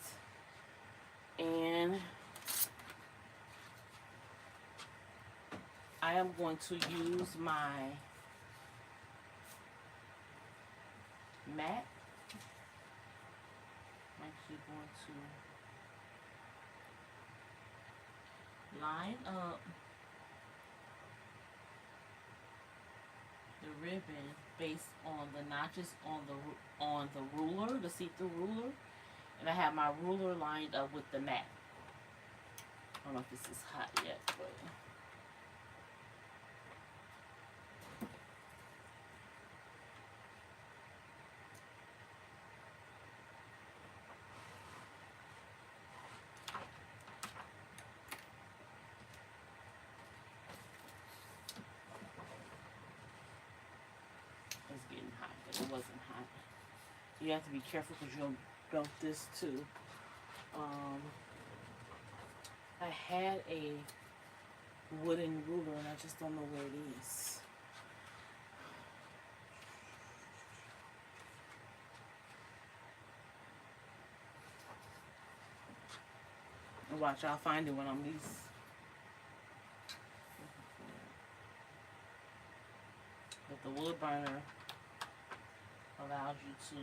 and I am going to use my mat. I'm actually going to line up the ribbon based on the notches on the ruler, the see-through ruler, and I have my ruler lined up with the mat. I don't know if this is hot yet, but it's getting hot, but it wasn't hot. You have to be careful because you'll belt this too. I had a wooden ruler and I just don't know where it is. And watch, I'll find it when I'm least. But the wood burner allows you to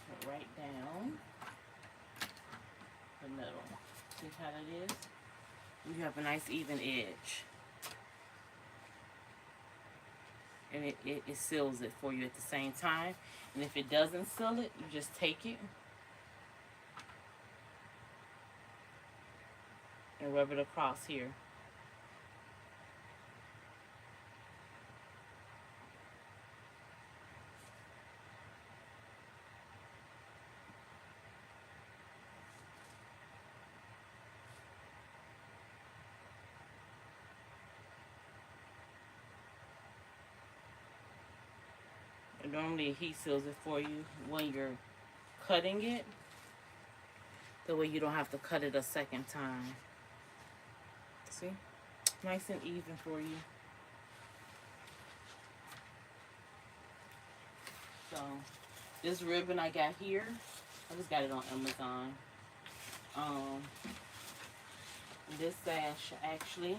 put right down the middle. See how that is? You have a nice even edge. And it seals it for you at the same time. And if it doesn't seal it, you just take it and rub it across here. And normally it heat seals it for you when you're cutting it. That way you don't have to cut it a second time. See? Nice and even for you. So, this ribbon I got here, I just got it on Amazon. This sash actually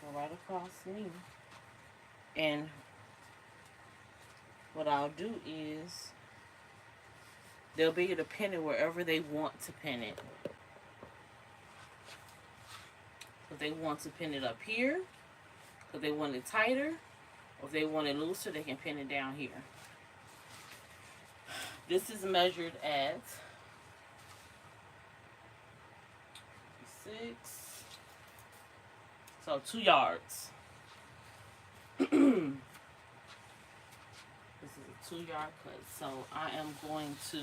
go right across me. And what I'll do is they'll be able to pin it wherever they want to pin it. If they want to pin it up here, if they want it tighter, or if they want it looser, they can pin it down here. This is measured at 6, so 2 yards. This is a 2-yard cut. So I am going to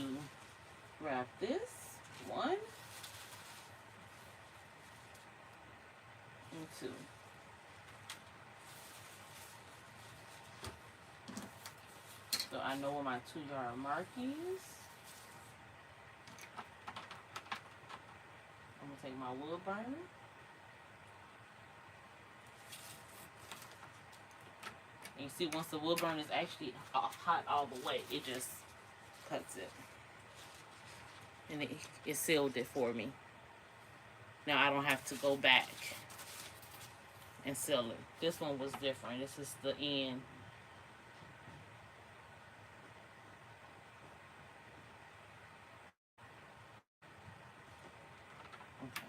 wrap this 1 and 2. So I know where my 2-yard mark is. I'm gonna take my wood burner. And you see, once the wood burner is actually hot all the way, it just cuts it. And it sealed it for me. Now I don't have to go back and seal it. This one was different. This is the end. Okay.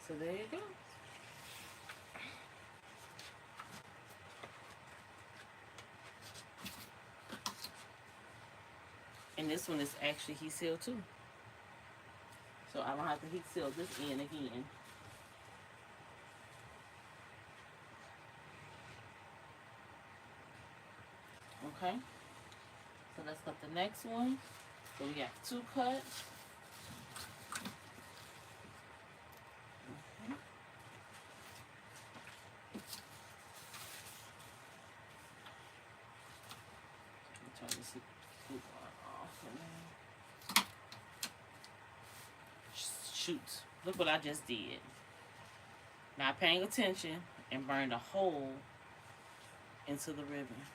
So there you go. And this one is actually heat sealed too. So I don't have to heat seal this end again. Okay. So let's cut the next one. So we have 2 cuts. see coupon off. And then, shoot, look what I just did. Not paying attention and burned a hole into the ribbon.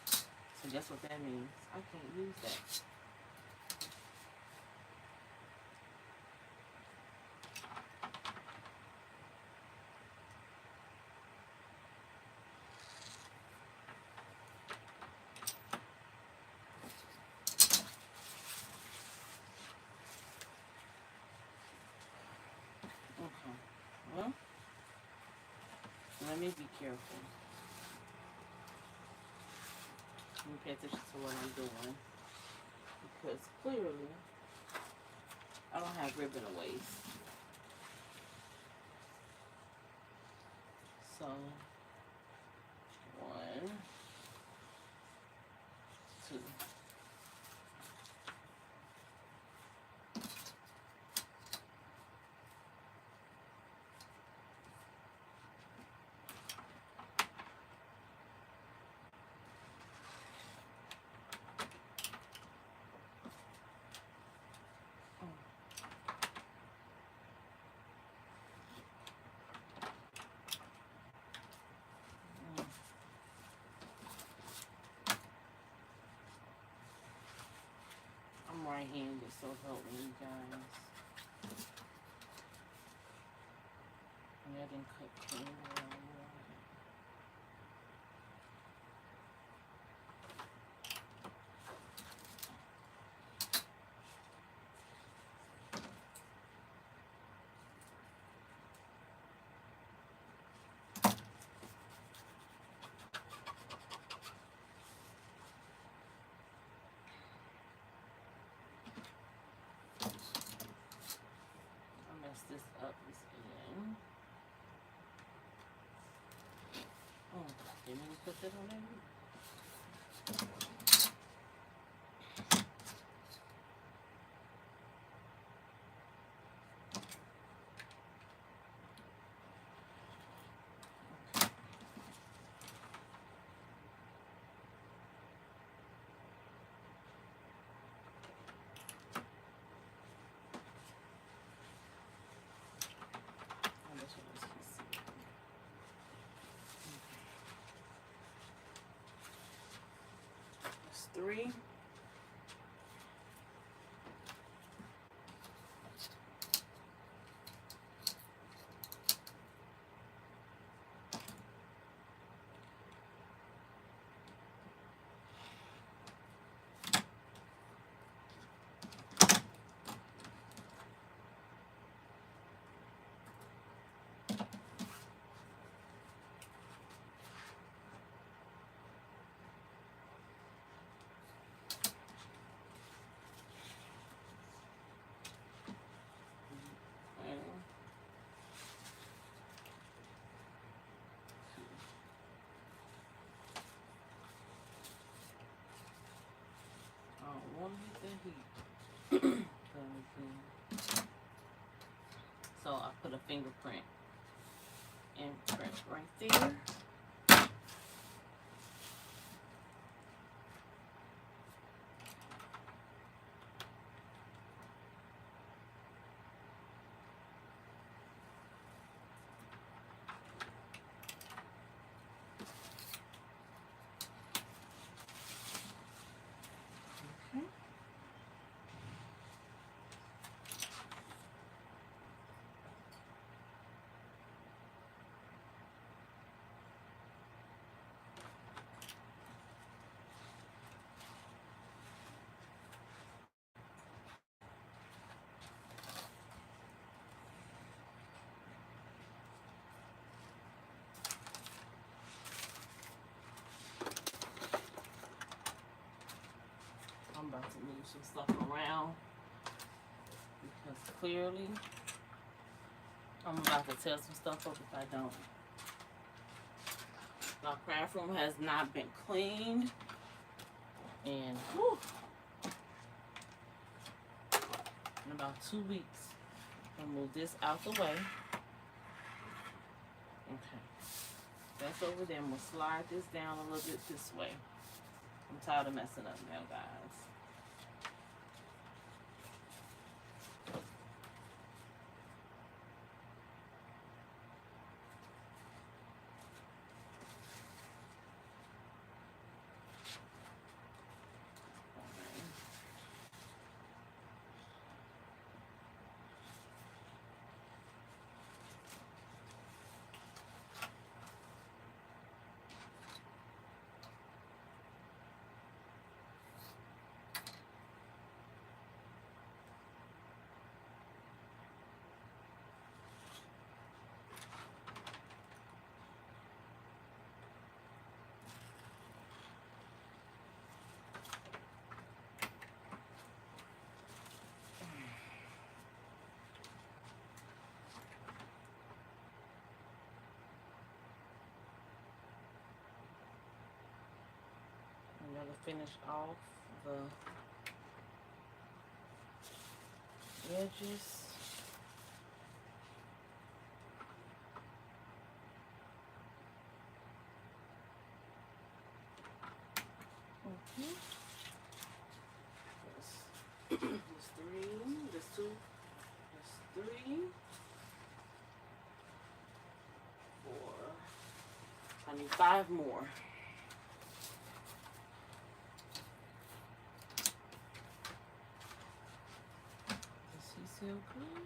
So guess what that means? I can't use that. Okay. Well, let me be careful. Let me pay attention to what I'm doing. Because clearly, I don't have ribbon to waste. So, 1, 2. I'm right-handed, so help me, you guys. And I didn't cut clean around. This up this end. Oh, didn't even put that on there. That's 3. I want to hit the heat. So I put a fingerprint imprint right there. I'm about to move some stuff around because clearly I'm about to tear some stuff up if I don't. My craft room has not been cleaned in about 2 weeks. I'm gonna move this out the way. Okay. That's over there. I'm gonna slide this down a little bit this way. I'm tired of messing up now, guys. I'm going to finish off the edges. There's 3, there's 2, there's 3, 4. I need 5 more. Is he still good?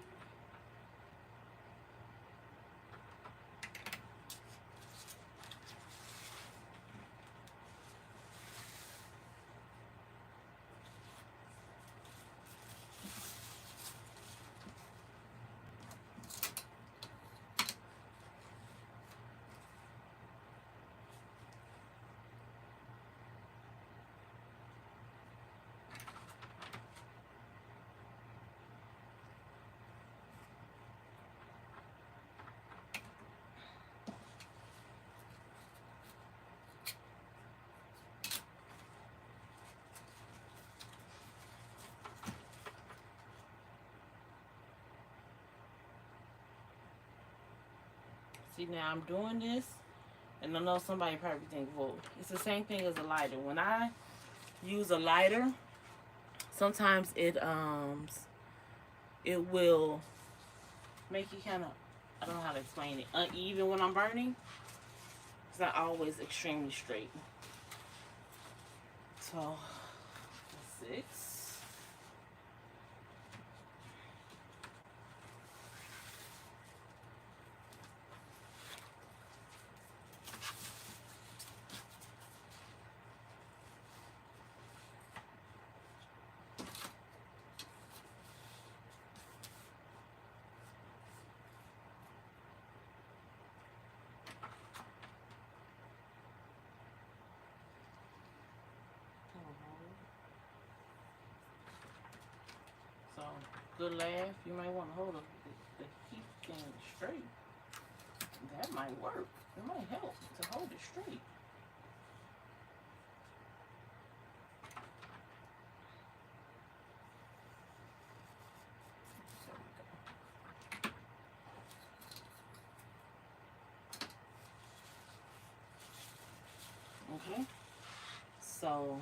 See, now I'm doing this, and I know somebody probably think, well, it's the same thing as a lighter. When I use a lighter, sometimes it will make you kind of, I don't know how to explain it, uneven when I'm burning. It's not always extremely straight. So, 6. So, good laugh. You might want to hold the heat thing straight. That might work. It might help to hold it straight. Okay. So,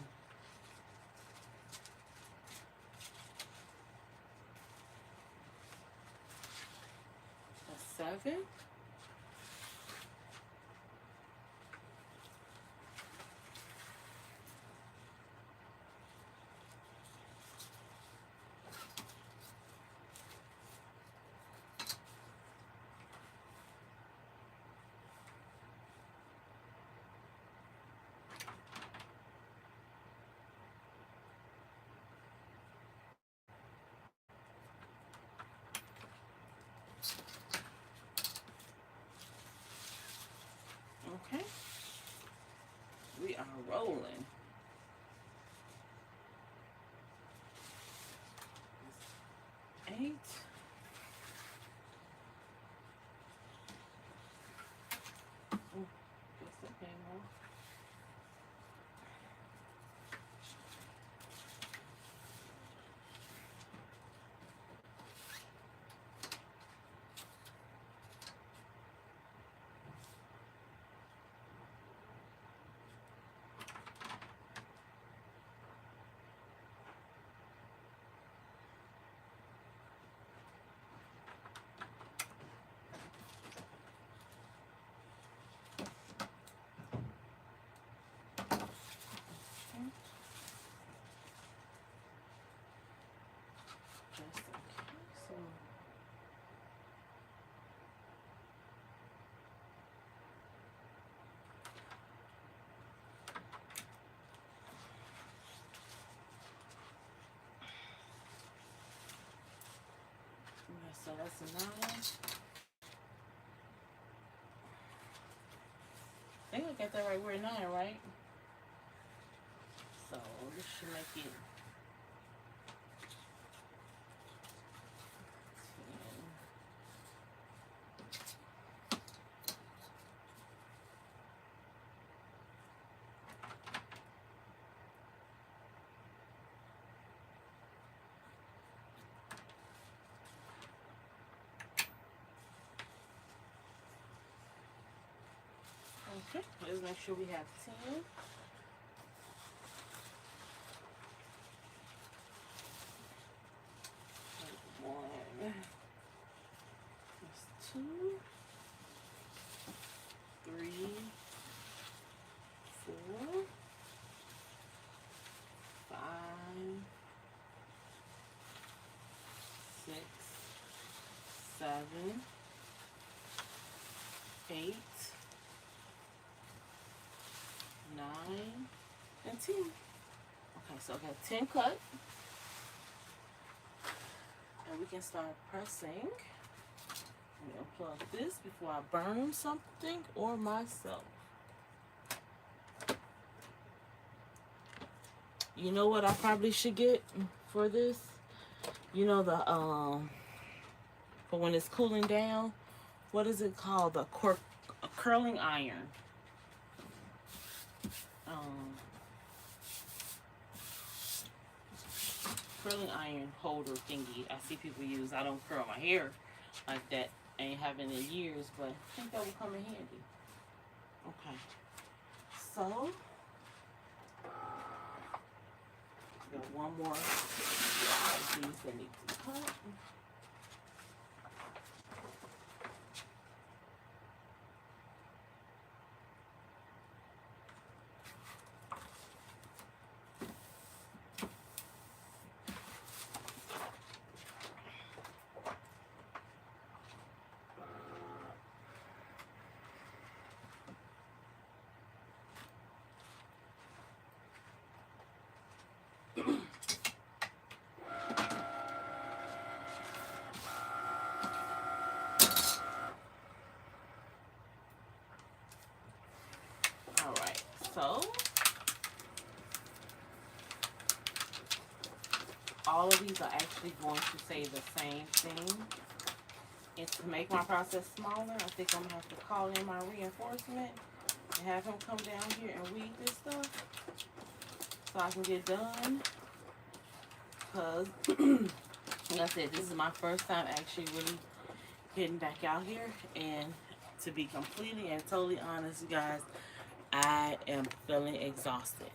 that's 7. Okay. We are rolling. Eight. Ooh, guess that came off. So that's a 9. I think I got that right. We're 9, right? So this should make it 10. Okay, let's make sure we have 10. One. That's 2, 3, 4, 5, 6, 7, 8, 9, and 10. Okay, so I got 10 cut. And we can start pressing. I'm gonna plug this before I burn something or myself. You know what I probably should get for this? You know the for when it's cooling down, what is it called? A curling iron. Curling iron holder thingy I see people use. I don't curl my hair like that. I ain't having it in years, but I think that will come in handy. Okay. So got one more of these that need to cut. Alright, so all of these are actually going to say the same thing. And to make my process smaller, I think I'm going to have to call in my reinforcement and have him come down here and weed this stuff so I can get done. Because, like I said, this is my first time actually really getting back out here. And to be completely and totally honest, you guys, I am feeling exhausted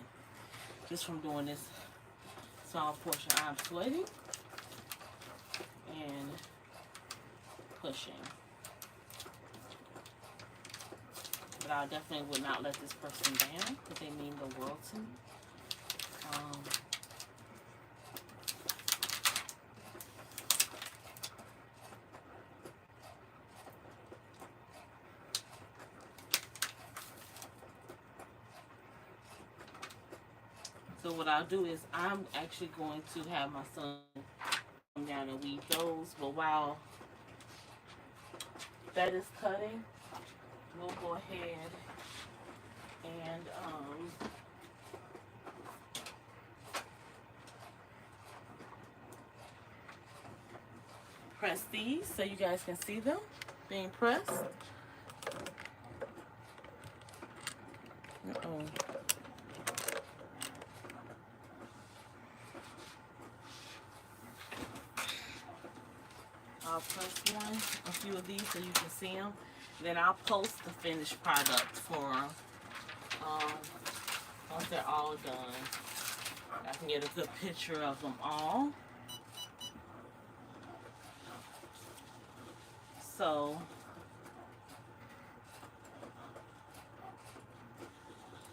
just from doing this small portion. I'm sweating and pushing. But I definitely would not let this person down because they mean the world to me. So what I'll do is I'm actually going to have my son come down and weed those. But while that is cutting, we'll go ahead and press these so you guys can see them being pressed. I'll press a few of these so you can see them. Then I'll post the finished product for once they're all done. I can get a good picture of them all. So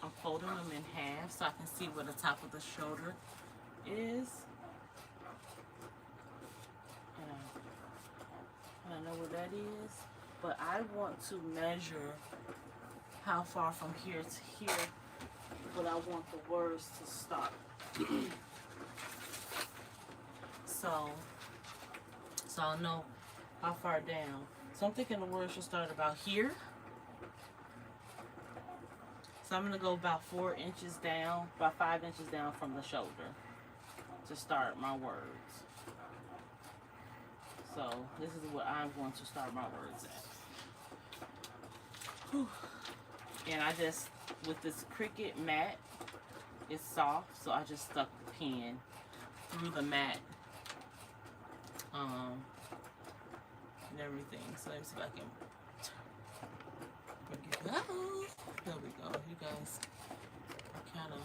I'm folding them in half so I can see where the top of the shoulder is. I don't know where that is, but I want to measure how far from here to here, but I want the words to stop. So I'll know how far down. So I'm thinking the word should start about here. So I'm going to go about 4 inches down, about 5 inches down from the shoulder to start my words. So this is what I'm going to start my words at. Whew. And I just, with this Cricut mat, it's soft, so I just stuck the pen through the mat and everything. So let me see if I can bring it up. There we go. You guys kind of,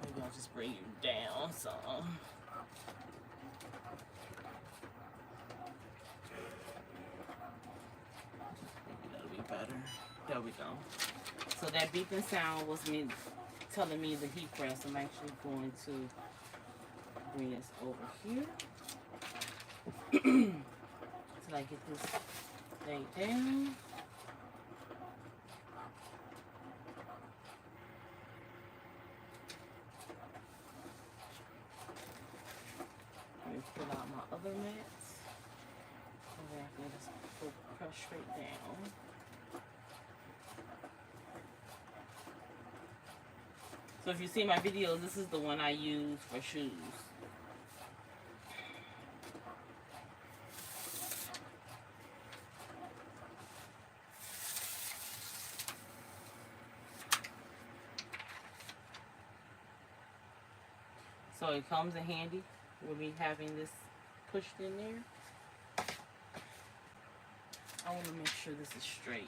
maybe I'll just bring you down some. Maybe that'll be better. There we go. So that beeping sound was me telling me the heat press. I'm actually going to bring this over here till I get this laid down. Let me pull out my other mats. And then I can just press straight down. So if you see my videos, this is the one I use for shoes. So it comes in handy with me having this pushed in there. I want to make sure this is straight.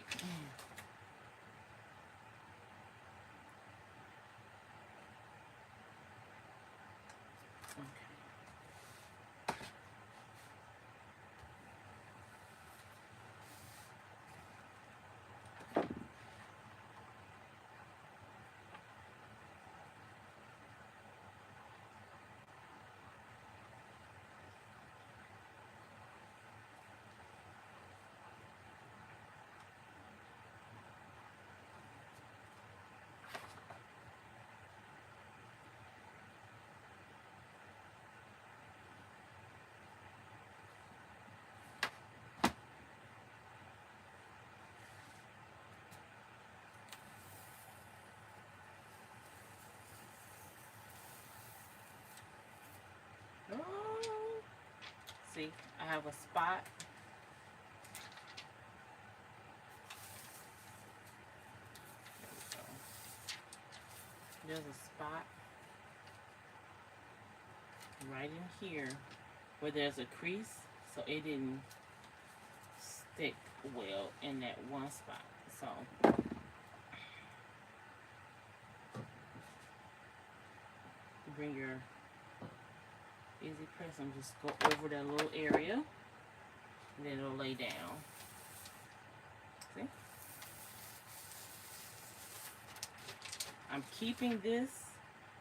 Oh, see, I have a spot. There we go. There's a spot right in here where there's a crease, so it didn't stick well in that one spot. So bring your easy press and just go over that little area, and then it'll lay down. See? I'm keeping this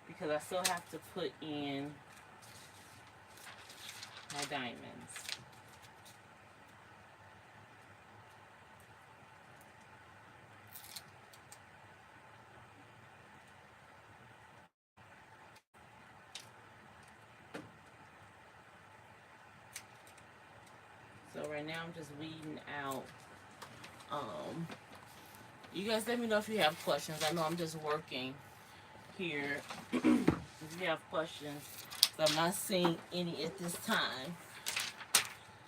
because I still have to put in my diamonds. So right now I'm just weeding out. You guys let me know if you have questions. I know I'm just working here. If you have questions, I'm not seeing any at this time.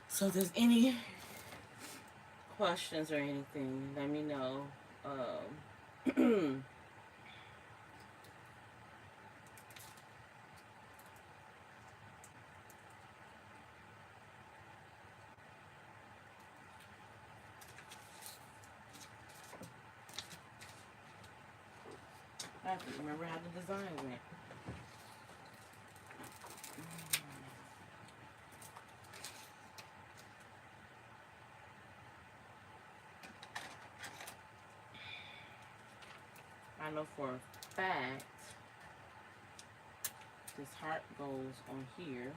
So if there's any questions or anything, let me know. I have to remember how the design went. I know for a fact this heart goes on here.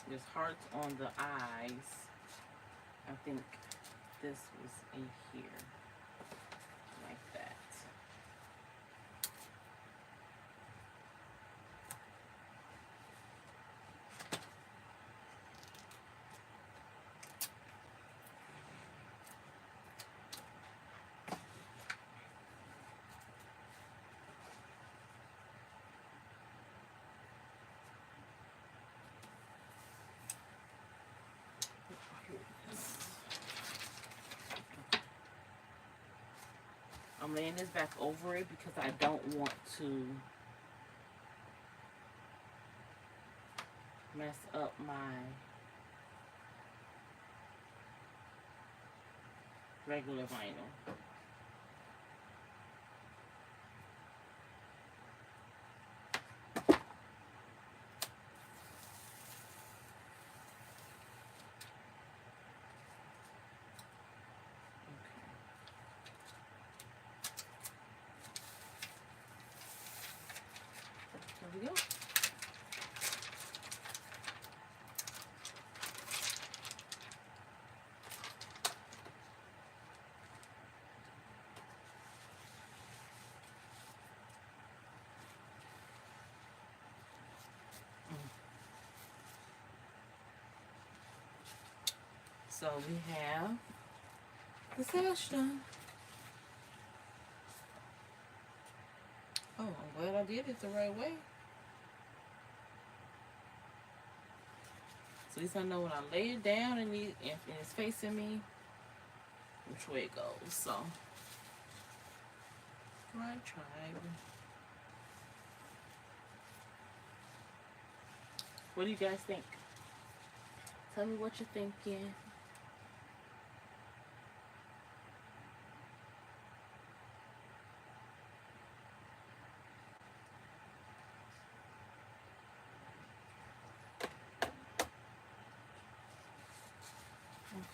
There's hearts on the eyes. I think this was in here, like that. I'm laying this back over it because I don't want to mess up my regular vinyl. There we go. So we have the sash done. Oh, I'm glad I did it the right way. So at least I know when I lay it down and it's facing me, which way it goes. So, right triangle. What do you guys think? Tell me what you're thinking.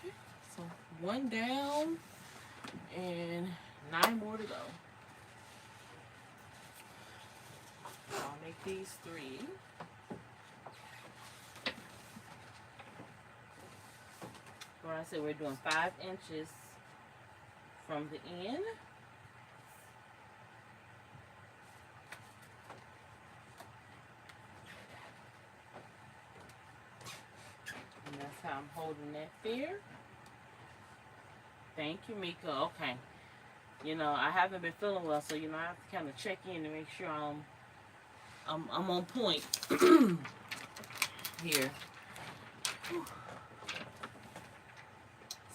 Okay, so 1 down and 9 more to go. I'll make these 3. Where I said we're doing 5 inches from the end. And that's how I'm holding that there. Thank you, Mika. Okay. You know, I haven't been feeling well, so I have to kind of check in to make sure I'm on point here. Whew.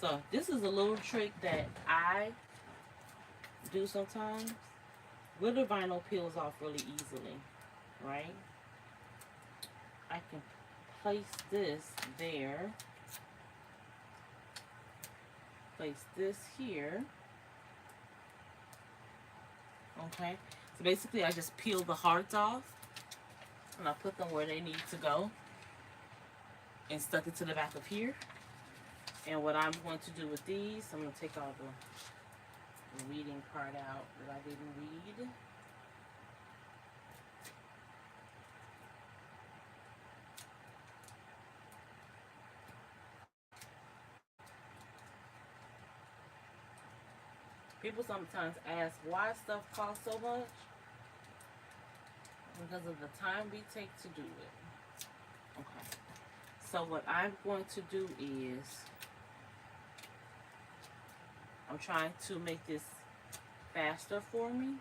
So this is a little trick that I do sometimes. Glitter vinyl peels off really easily, right? I can place this there. Place this here. Okay, so basically I just peel the hearts off and I put them where they need to go and stuck it to the back of here. And what I'm going to do with these, I'm going to take all the reading part out that I didn't read. People sometimes ask why stuff costs so much. Because of the time we take to do it. Okay. So what I'm going to do is, I'm trying to make this faster for me.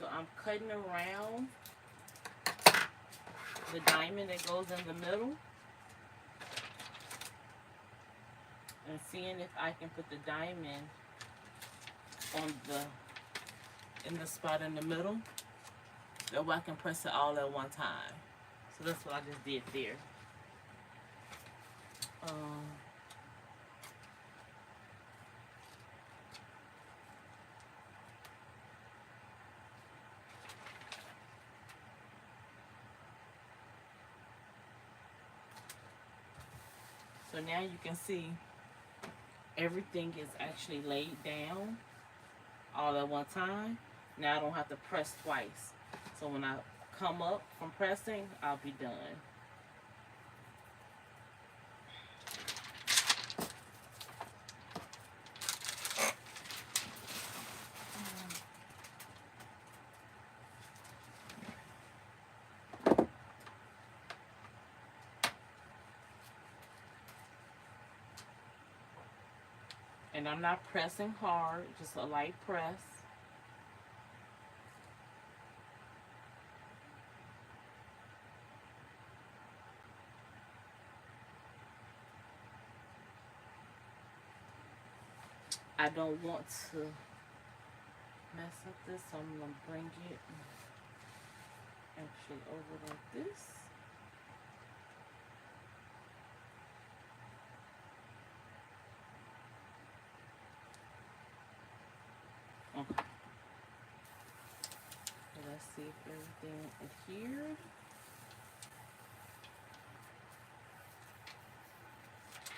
So I'm cutting around the diamond that goes in the middle. And seeing if I can put the diamond in the spot in the middle. That way I can press it all at one time. So that's what I just did there. So now you can see everything is actually laid down all at one time. Now I don't have to press twice. So when I come up from pressing, I'll be done. And I'm not pressing hard, just a light press. I don't want to mess up this, so I'm going to bring it actually over like this. Okay. So let's see if everything adhered.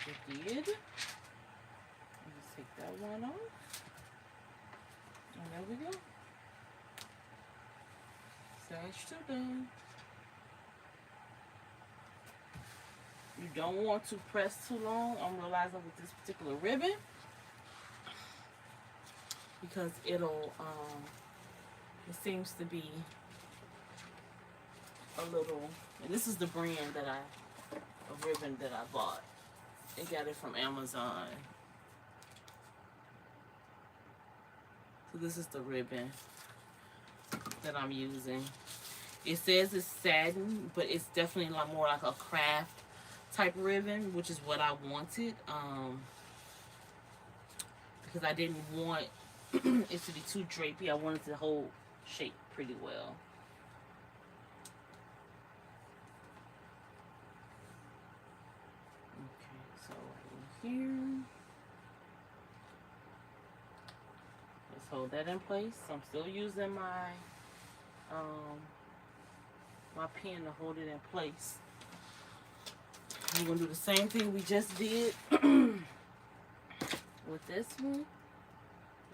It did. Just take that one off. And there we go. Sash 2 done. You don't want to press too long. I'm realizing with this particular ribbon, because it'll it seems to be a little, and this is the brand that a ribbon that I bought. I got it from Amazon. So this is the ribbon that I'm using. It says it's satin, but it's definitely like more like a craft type ribbon, which is what I wanted. Because I didn't want it to be too drapey. I wanted to hold shape pretty well. Okay, so right in here. Let's hold that in place. I'm still using my my pen to hold it in place. We're gonna do the same thing we just did with this one.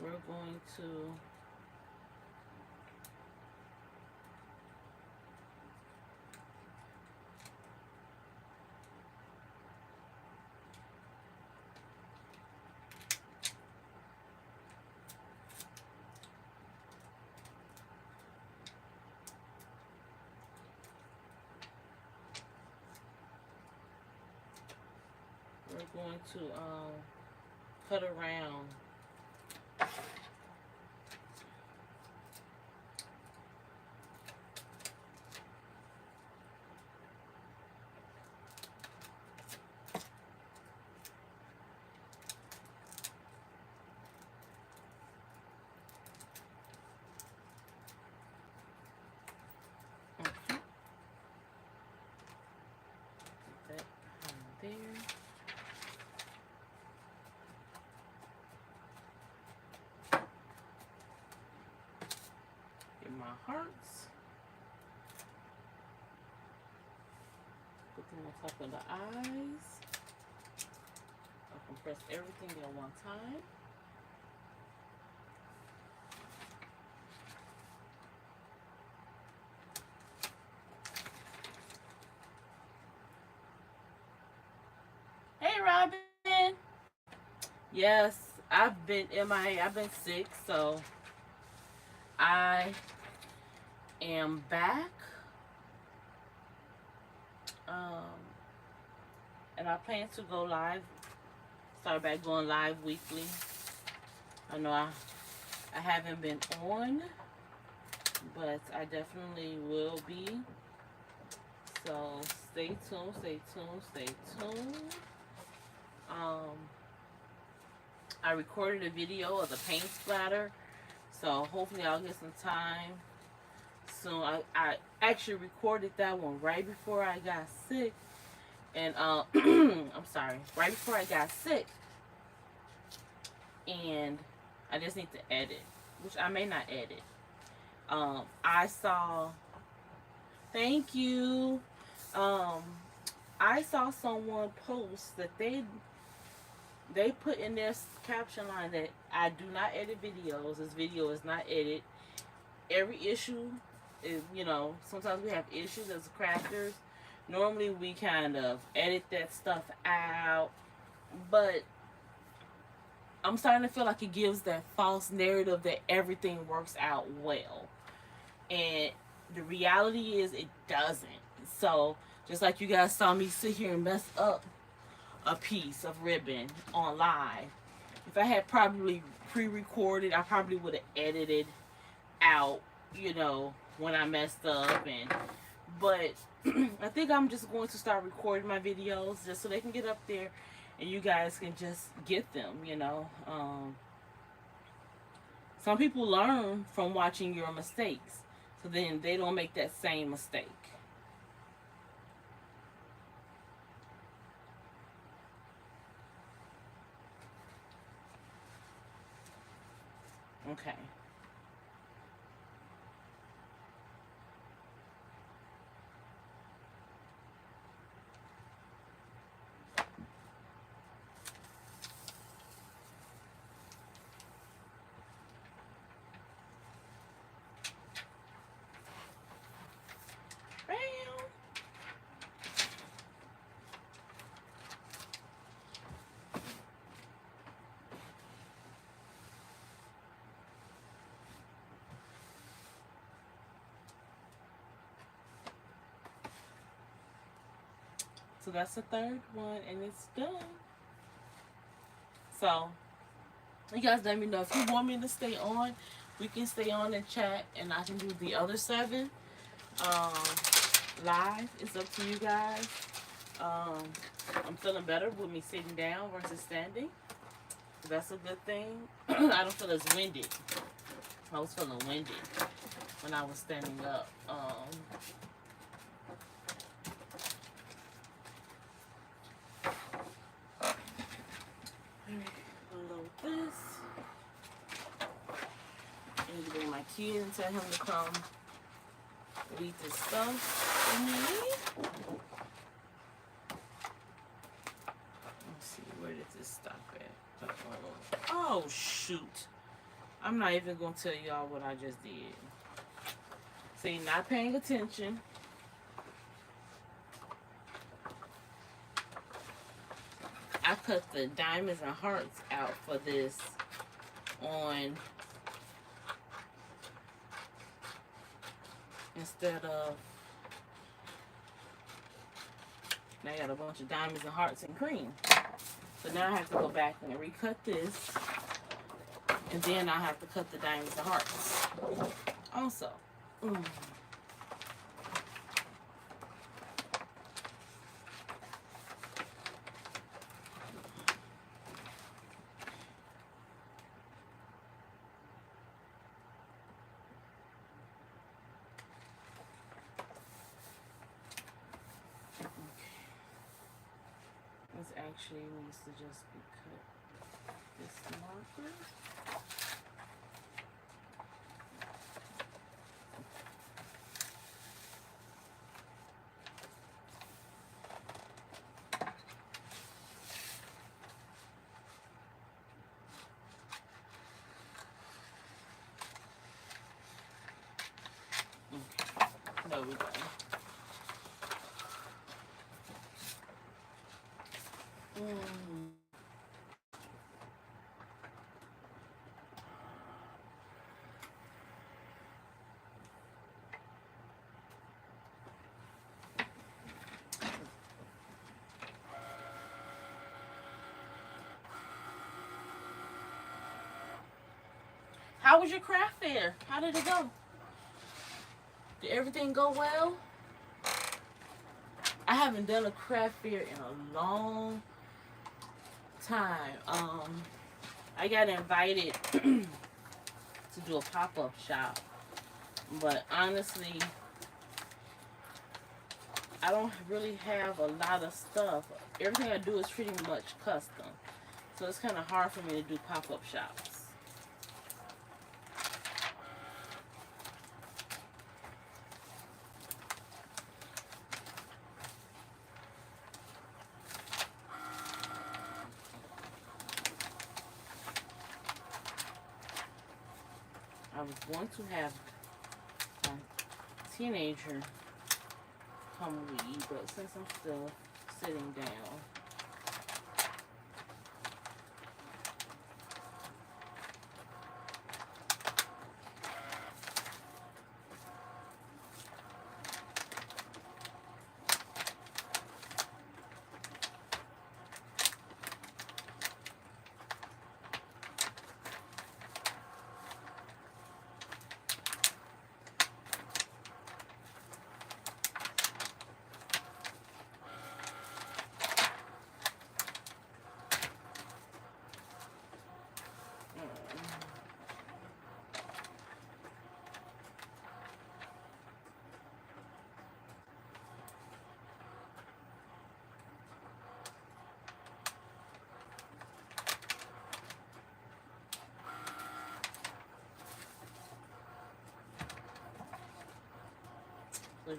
We're going to cut around. Okay. Put that there. My hearts. Put them on top of the eyes. I can press everything at one time. Hey, Robin. Yes, I've been MIA. I've been sick, so I am back, and I plan to go live, start back going live weekly. I know I haven't been on, but I definitely will be, so stay tuned, stay tuned, stay tuned. I recorded a video of the paint splatter, so hopefully I'll get some time soon. I actually recorded that one right before I got sick. And I'm sorry, right before I got sick. And I just need to edit, which I may not edit. I saw, thank you. I saw someone post that they put in their caption line that I do not edit videos. This video is not edited. Every issue is, you know, sometimes we have issues as crafters. Normally we kind of edit that stuff out, but I'm starting to feel like it gives that false narrative that everything works out well. And the reality is it doesn't. So just like you guys saw me sit here and mess up a piece of ribbon on live, If I had probably pre-recorded, I probably would have edited out, you know, when I messed up. And but I think I'm just going to start recording my videos just so they can get up there and you guys can just get them, you know. Some people learn from watching your mistakes, so then they don't make that same mistake. Okay. Bam. So that's the third one, and it's done. So you guys let me know if you want me to stay on. We can stay on and chat, and I can do the other 7 um, live. It's up to you guys. Um, I'm feeling better with me sitting down versus standing. So that's a good thing. I don't feel as winded. I was feeling winded when I was standing up. Unload this. I need to bring my kid and tell him to come read this stuff for me. Let's see, where did this stop at? Oh, shoot. I'm not even going to tell y'all what I just did. See, not paying attention. I cut the diamonds and hearts out for this on instead of, now I got a bunch of diamonds and hearts and cream. So now I have to go back and recut this, and then I have to cut the diamonds and hearts also. This actually needs to just be cut. This marker. Okay. There we go. How was your craft fair? How did it go? Did everything go well? I haven't done a craft fair in a long time. I got invited to do a pop-up shop, but honestly, I don't really have a lot of stuff. Everything I do is pretty much custom, so it's kind of hard for me to do pop-up shops. I was going to have a teenager come read, but since I'm still sitting down,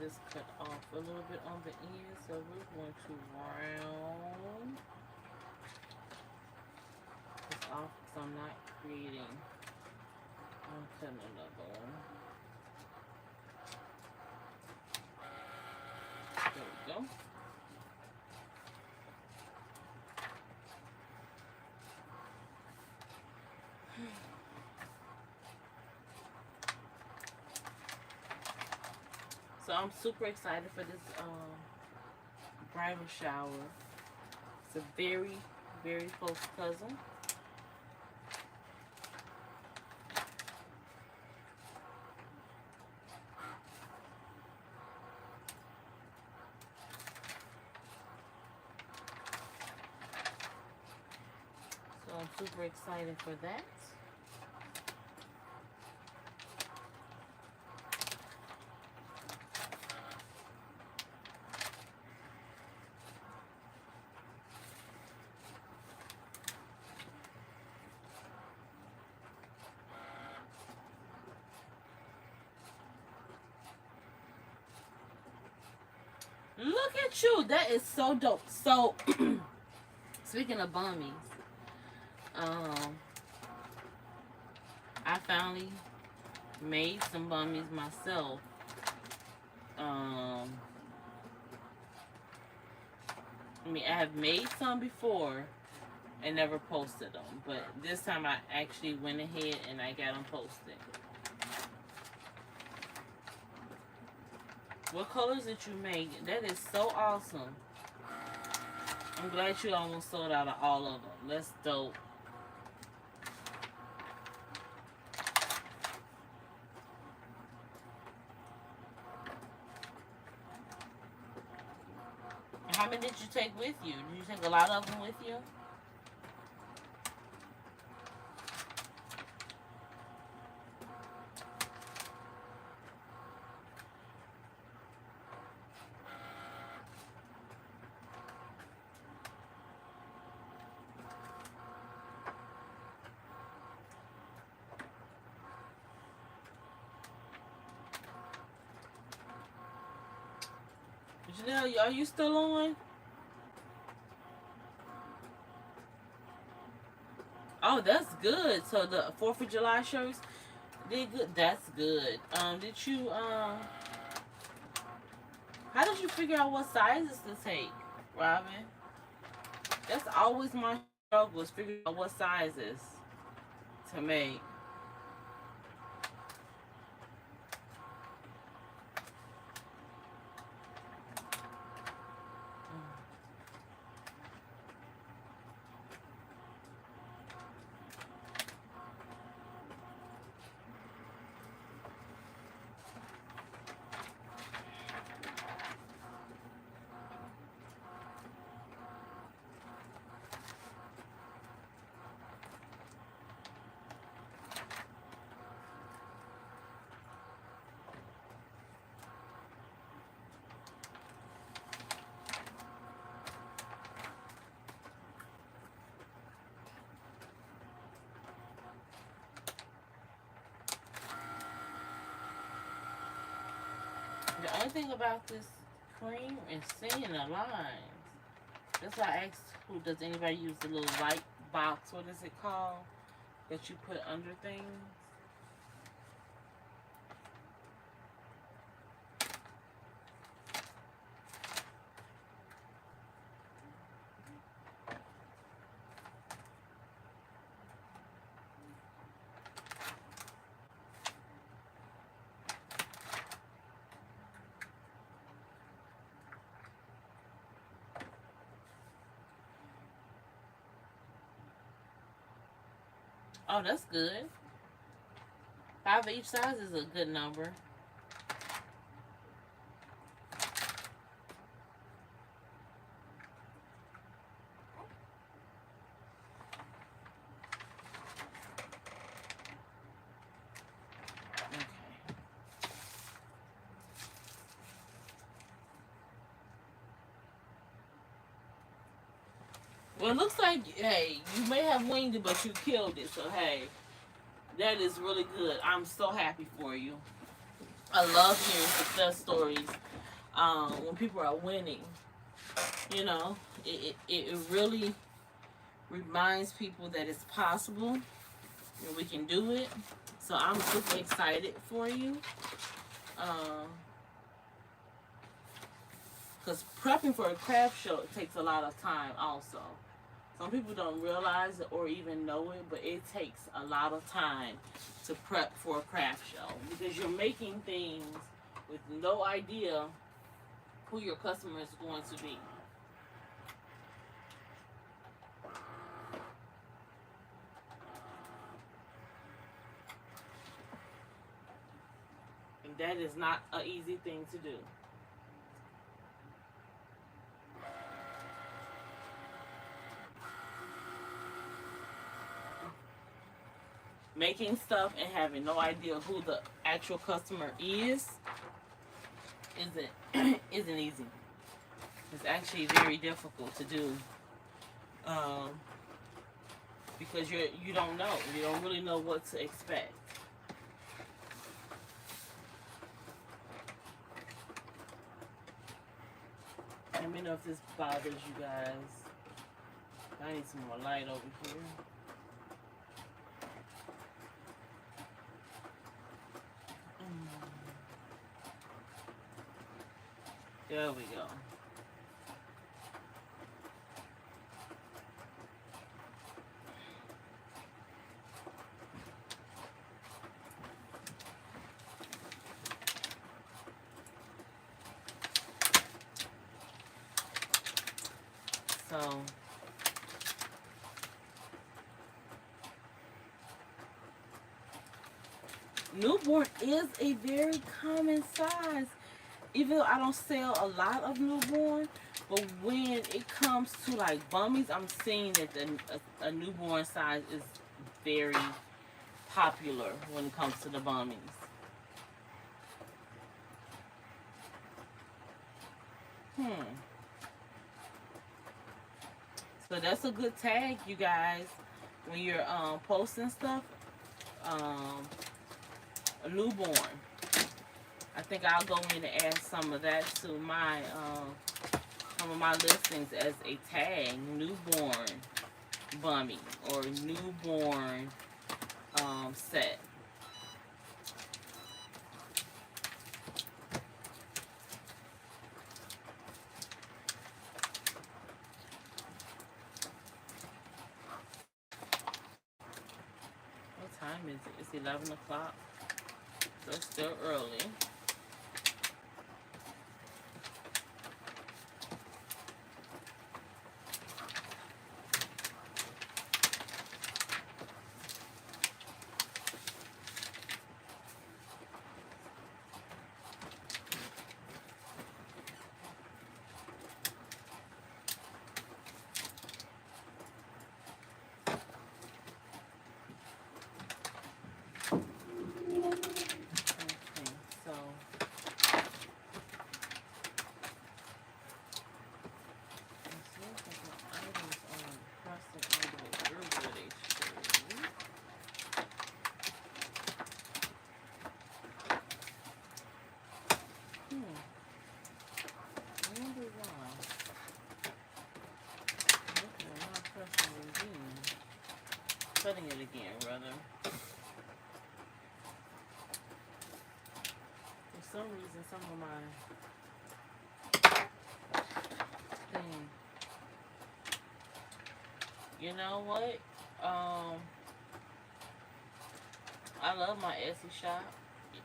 this cut off a little bit on the end, so we're going to round this off because I'm not creating. I'm cutting another one. There we go. So I'm super excited for this bridal shower. It's a very, very close cousin. So I'm super excited for that. Look at you. That is so dope. So, speaking of bummies, I finally made some bummies myself. I mean, I have made some before and never posted them, but this time I actually went ahead and I got them posted. What colors did you make? That is so awesome. I'm glad you almost sold out of all of them. That's dope. How many did you take with you? Did you take a lot of them with you? Janelle, are you still on? Oh, that's good. So the 4th of July shirts did good. That's good. Did you how did you figure out what sizes to take, Robin? That's always my struggle is figuring out what sizes to make. The only thing about this cream is seeing the lines. That's why I asked, who does anybody use the little light box? What is it called? That you put under things? Oh, that's good. 5 of each size is a good number. Okay. Well, it looks like, hey, you may have winged it, but you killed it. So, hey, that is really good. I'm so happy for you. I love hearing success stories when people are winning. You know, it really reminds people that it's possible and we can do it. So I'm super excited for you. Because prepping for a craft show takes a lot of time also. Some people don't realize it or even know it, but it takes a lot of time to prep for a craft show because you're making things with no idea who your customer is going to be. And that is not an easy thing to do. Making stuff and having no idea who the actual customer isn't easy. It's actually very difficult to do because you don't know. You don't really know what to expect. Let me know if this bothers you guys. I need some more light over here. There we go. So newborn is a very common size. Even though I don't sell a lot of newborn, but when it comes to like bummies, I'm seeing that a newborn size is very popular when it comes to the bummies. So that's a good tag, you guys, when you're posting stuff. A newborn. I think I'll go in and add some of that to my some of my listings as a tag. Newborn bummy or newborn set. What time is it? It's 11 o'clock. So it's still early. Cutting it again, rather. For some reason, some of my thing. You know what? I love my Etsy shop.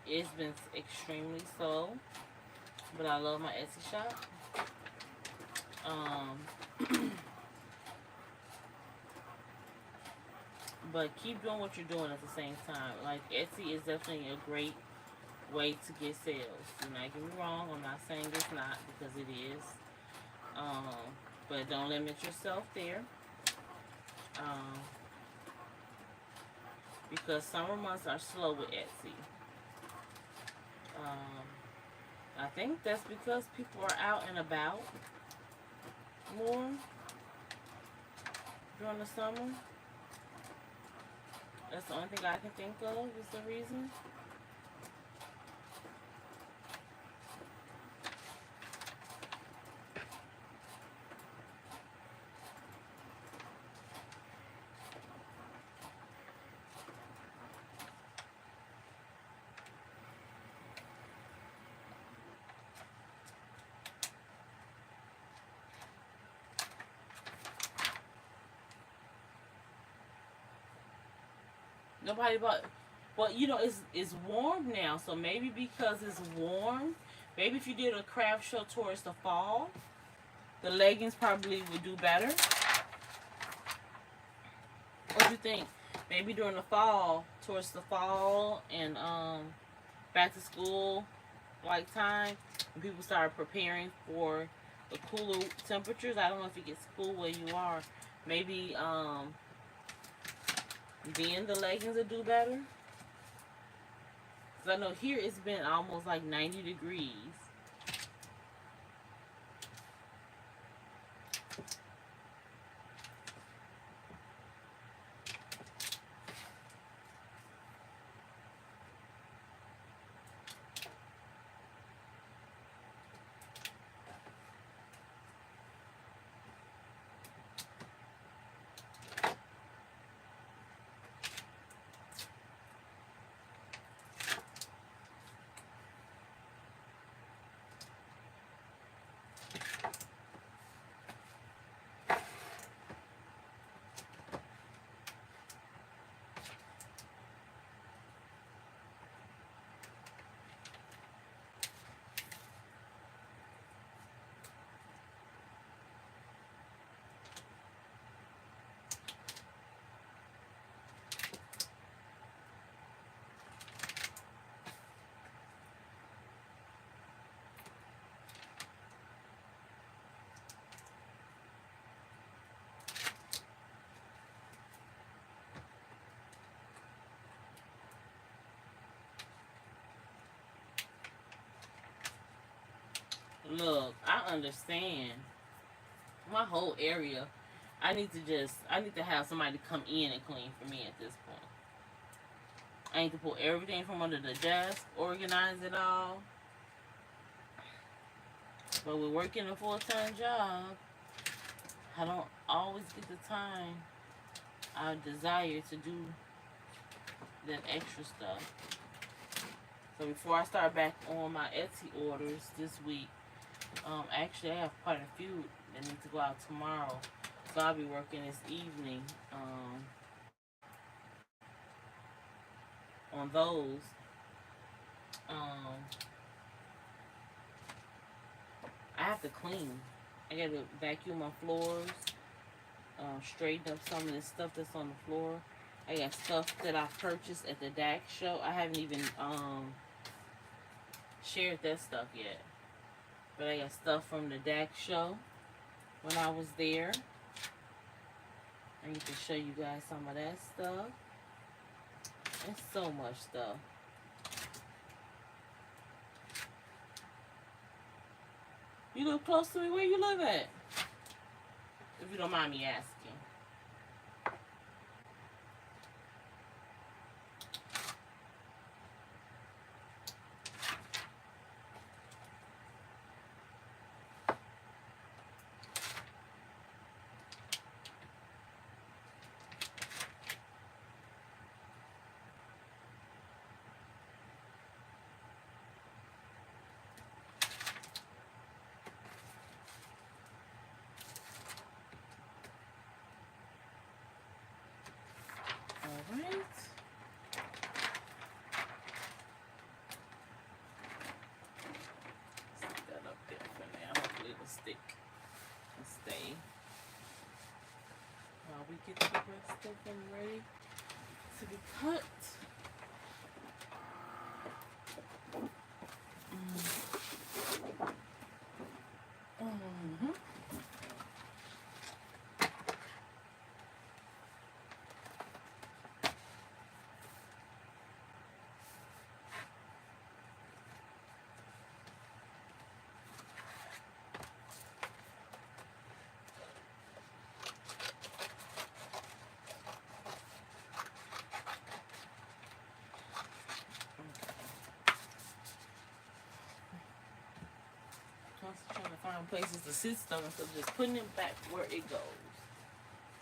It's been extremely slow, but I love my Etsy shop. But keep doing what you're doing at the same time. Like, Etsy is definitely a great way to get sales. Do not get me wrong. I'm not saying it's not, because it is. But don't limit yourself there. Because summer months are slow with Etsy. I think that's because people are out and about more during the summer. That's the only thing I can think of is the reason. Nobody bought. Well, it's warm now, so maybe because it's warm, maybe if you did a craft show towards the fall, the leggings probably would do better. What do you think? Maybe during the fall, towards the fall and back to school like time, when people start preparing for the cooler temperatures. I don't know if it gets cool where you are. Maybe then the leggings will do better. Cause I know here it's been almost like 90 degrees. Look, I understand. My whole area, I need to have somebody come in and clean for me at this point. I need to pull everything from under the desk, organize it all. But we're working a full-time job. I don't always get the time I desire to do that extra stuff. So before I start back on my Etsy orders this week, actually I have quite a few that need to go out tomorrow. So I'll be working this evening on those. Um, I have to clean. I got to vacuum my floors, straighten up some of this stuff that's on the floor. I got stuff that I purchased at the DAC show. I haven't even shared that stuff yet. But I got stuff from the DAC show when I was there. I need to show you guys some of that stuff. There's so much stuff. You live close to me? Where you live at? If you don't mind me asking. Alright. Stick that up there for now. Hopefully it'll stick and stay. While we get the rest of them ready to be cut. Mm-hmm. Trying to find places to sit stuff instead of just putting it back where it goes.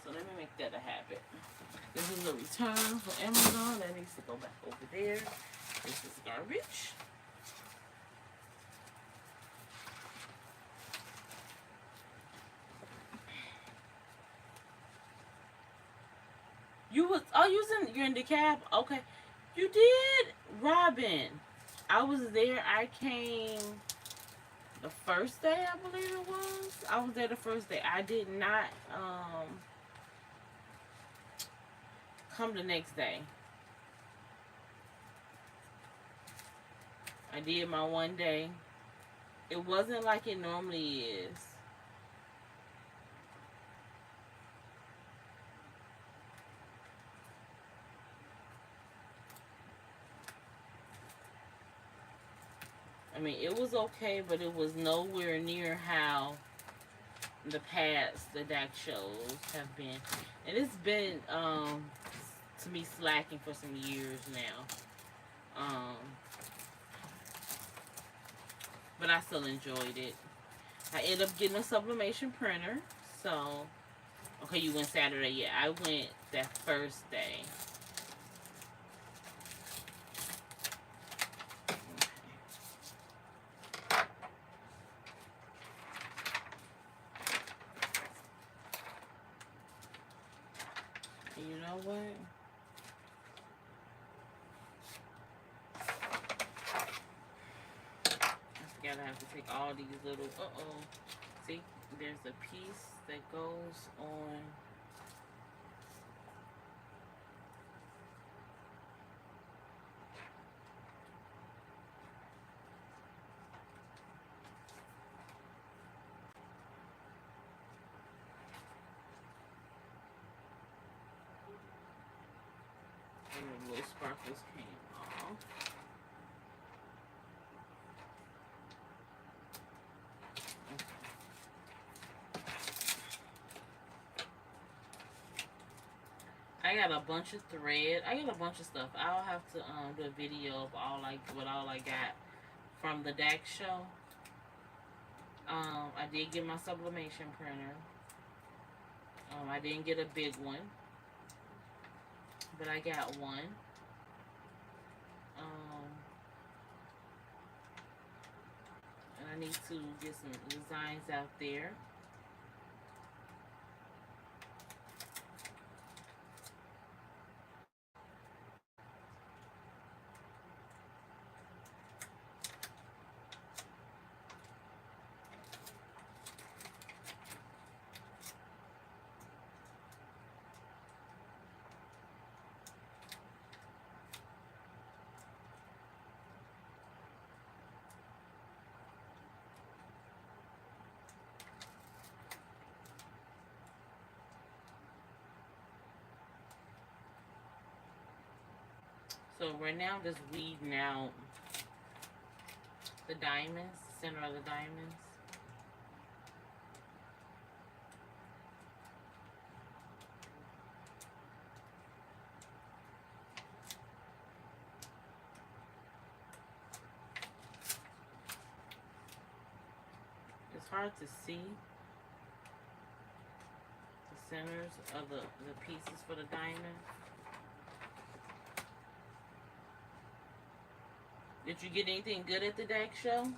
So let me make that a habit. This is a return for Amazon. That needs to go back over there. This is garbage. You're in the cab? Okay. You did, Robin. I was there. I came the first day, I believe it was. I was there the first day. I did not come the next day. I did my one day. It wasn't like it normally is. I mean, it was okay, but it was nowhere near how the past, the DAC shows have been. And it's been, to me, slacking for some years now. But I still enjoyed it. I ended up getting a sublimation printer. So, okay, you went Saturday. Yeah, I went that first day. You know what? I forgot I have to take all these little, see, there's a piece that goes on. And the little sparkles came off. I got a bunch of thread. I got a bunch of stuff. I'll have to do a video of what all I got from the DAC show. I did get my sublimation printer. I didn't get a big one, but I got one. And I need to get some designs out there. So right now I'm just weeding out the diamonds, center of the diamonds. It's hard to see the centers of the pieces for the diamond. Did you get anything good at the DAC show?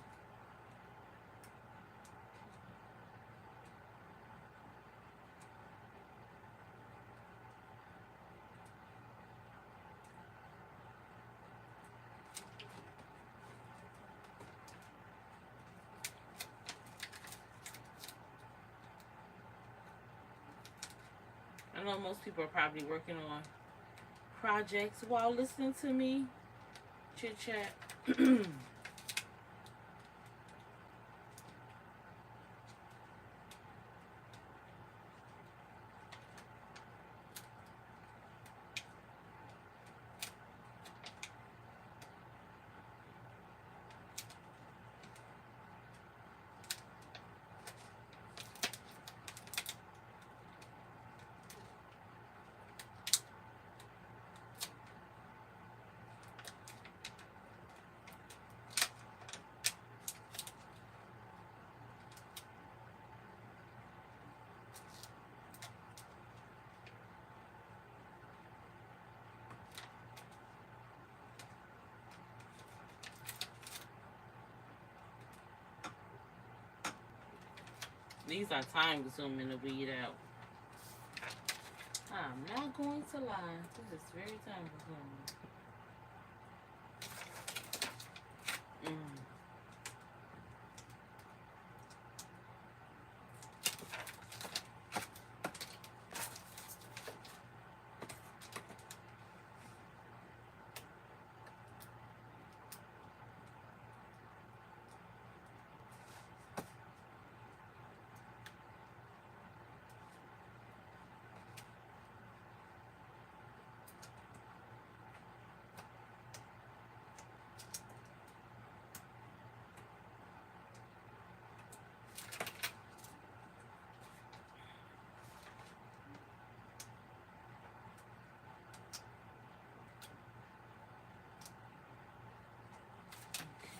I know most people are probably working on projects while listening to me chit chat. These are time consuming to weed out. Ah. I'm not going to lie. This is very time consuming.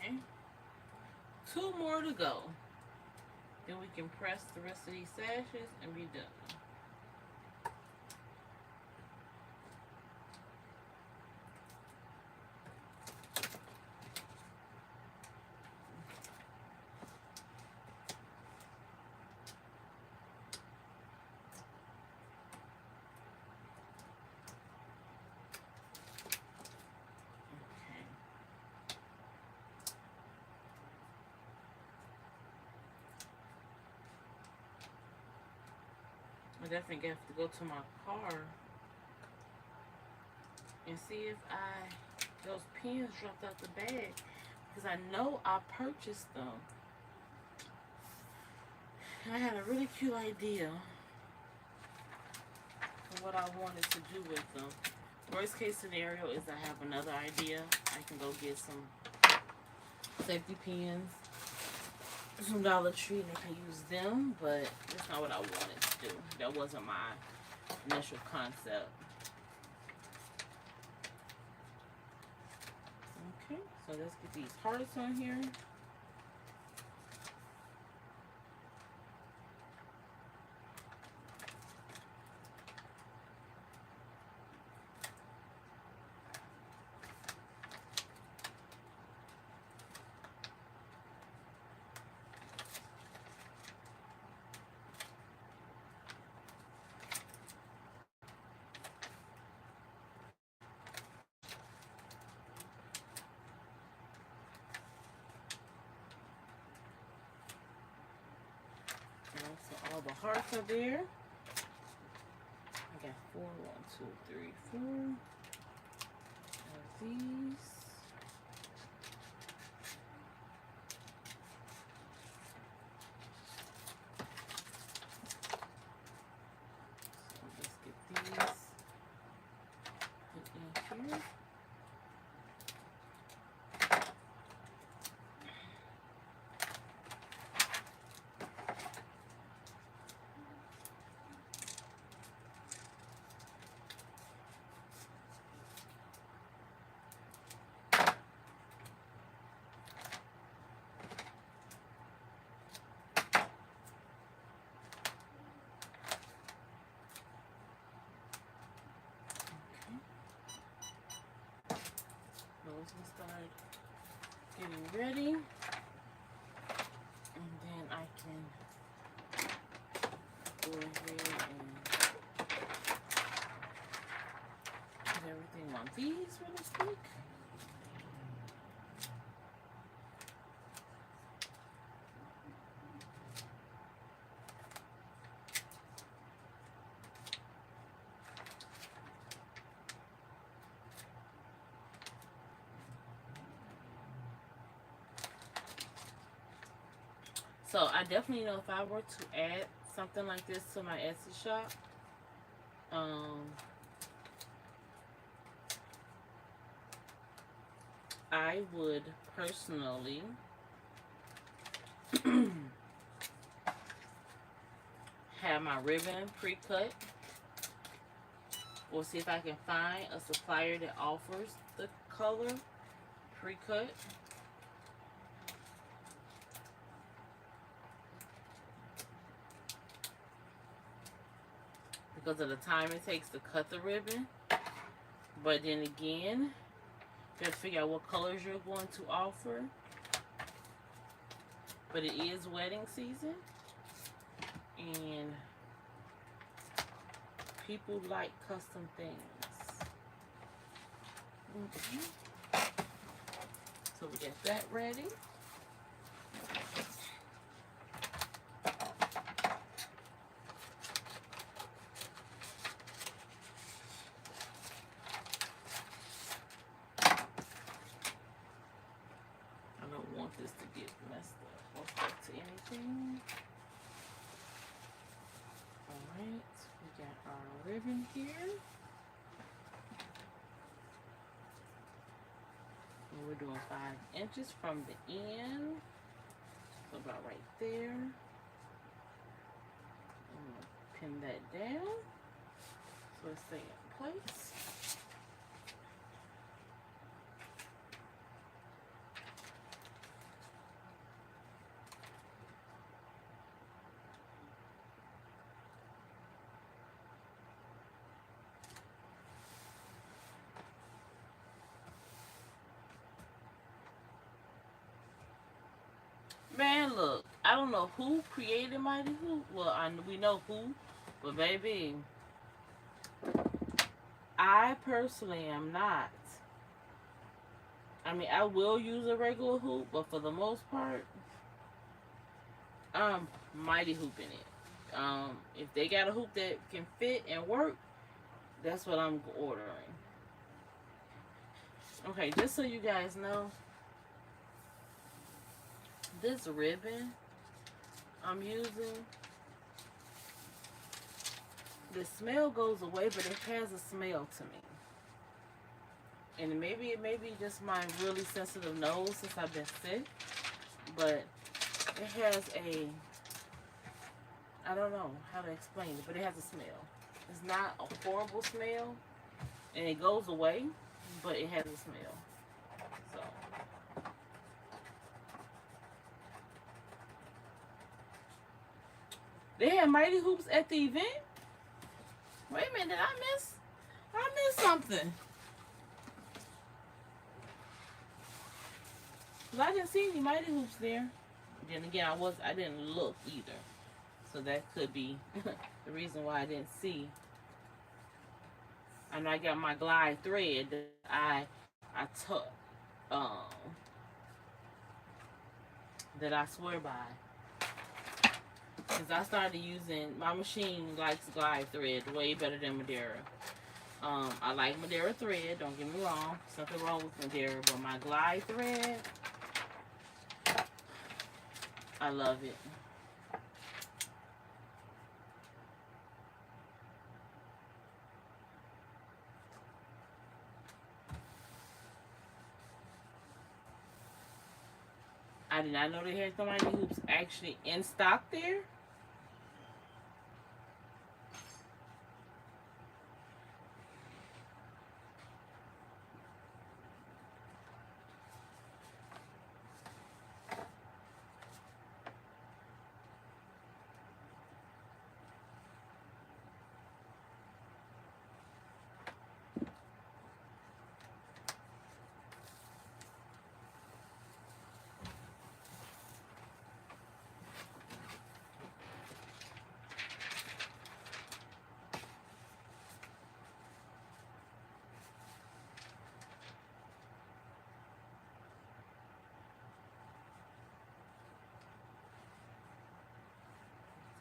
Okay. 2 more to go. Then we can press the rest of these sashes and be done. I definitely have to go to my car and see if those pins dropped out the bag, because I know I purchased them. And I had a really cute idea of what I wanted to do with them. Worst case scenario is I have another idea. I can go get some safety pins from Dollar Tree and I can use them, but that's not what I wanted to do. That wasn't my initial concept. Okay, so let's get these hearts on here. So all the hearts are there. I got 4, 1, 2, 3, 4 of these. So let's get these put in here. Let's start getting ready, and then I can go ahead and put everything on these really quick. So I definitely know if I were to add something like this to my Etsy shop, I would personally have my ribbon pre-cut, or see if I can find a supplier that offers the color pre-cut. Because of the time it takes to cut the ribbon. But then again, you have to figure out what colors you're going to offer. But it is wedding season, and People like custom things. So we get that ready. I don't want this to get messed up or stuck to anything. Alright, we got our ribbon here. And we're doing 5 inches from the end. So about right there. I'm going to pin that down so it stays in place. Man, look, I don't know who created Mighty Hoop. Well, we know who, but baby, I personally am not. I mean, I will use a regular hoop, but for the most part, I'm Mighty Hooping it. If they got a hoop that can fit and work, that's what I'm ordering. Okay, just so you guys know, this ribbon I'm using, the smell goes away, but it has a smell to me. And it may be just my really sensitive nose since I've been sick, but it has a, I don't know how to explain it, but it has a smell. It's not a horrible smell, and it goes away, but it has a smell. So. They had Mighty Hoops at the event? Wait a minute, did I miss something. Cause I didn't see any Mighty Hoops there. Then again, I didn't look either. So that could be the reason why I didn't see. I know I got my glide thread that I took that I swear by. Because I started using, my machine likes glide thread way better than Madeira. I like Madeira thread, don't get me wrong. There's nothing wrong with Madeira, but my glide thread, I love it. I did not know they had so many hoops actually in stock there.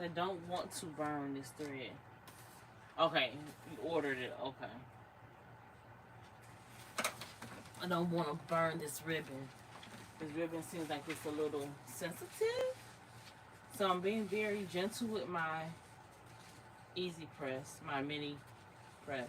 I don't want to burn this thread. Okay, you ordered it. Okay. I don't want to burn this ribbon. This ribbon seems like it's a little sensitive. So I'm being very gentle with my easy press, my mini press.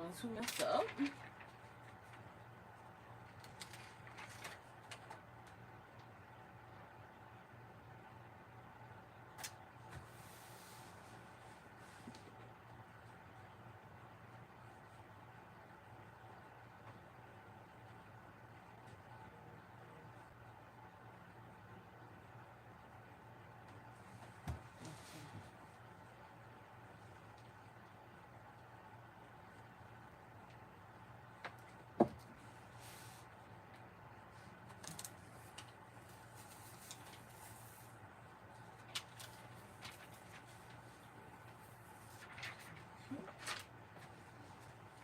going to mess up.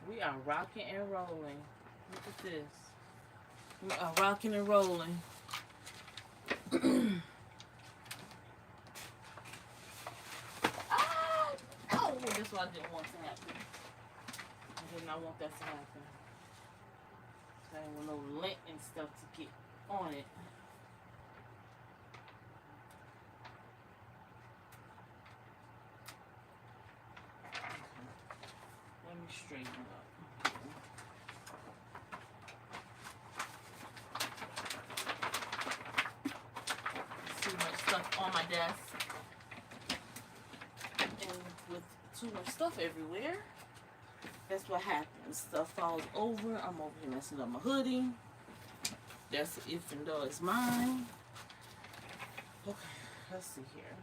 We are rocking and rolling. Look at this. We are rocking and rolling. Ah! Oh, that's what I didn't want to happen. I did not want that to happen. I didn't want no lint and stuff to get on it. Let me straighten up. Too much stuff on my desk. And with too much stuff everywhere, that's what happens. Stuff falls over. I'm over here messing up my hoodie. That's even though it's mine. Okay, let's see here.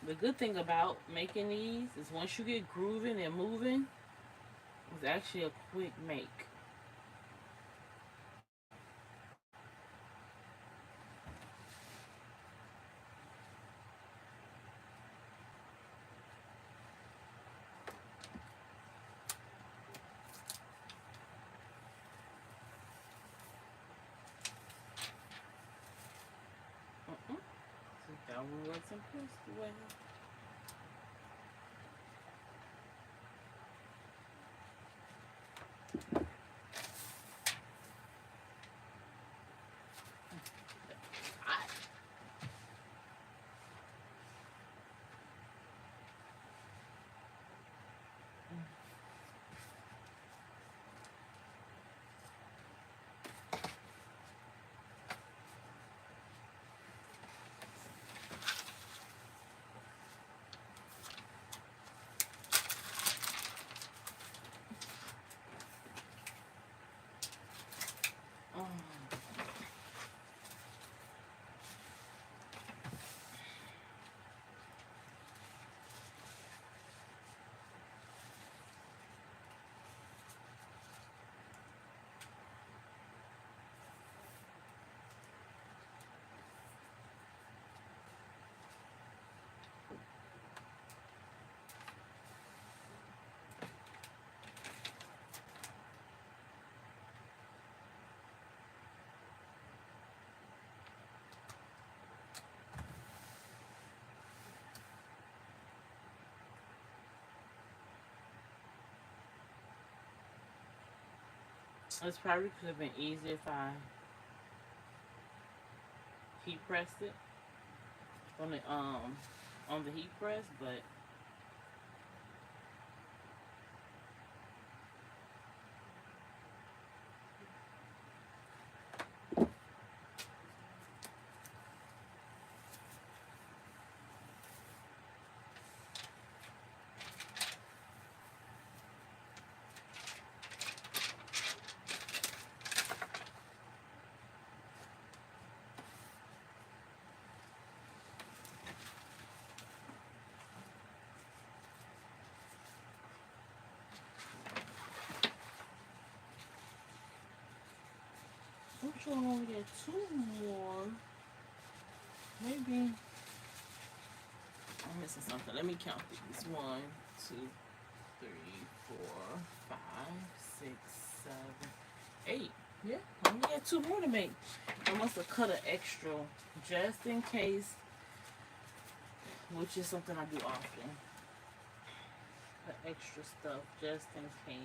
The good thing about making these is once you get grooving and moving, it's actually a quick make. So that one works in place the way. This probably could have been easier if I heat pressed it on the heat press, but sure I only get 2 more. Maybe I'm missing something. Let me count these. 1, 2, 3, 4, 5, 6, 7, 8. Yeah, I only got 2 more to make. I must have cut an extra just in case, which is something I do often. The extra stuff just in case.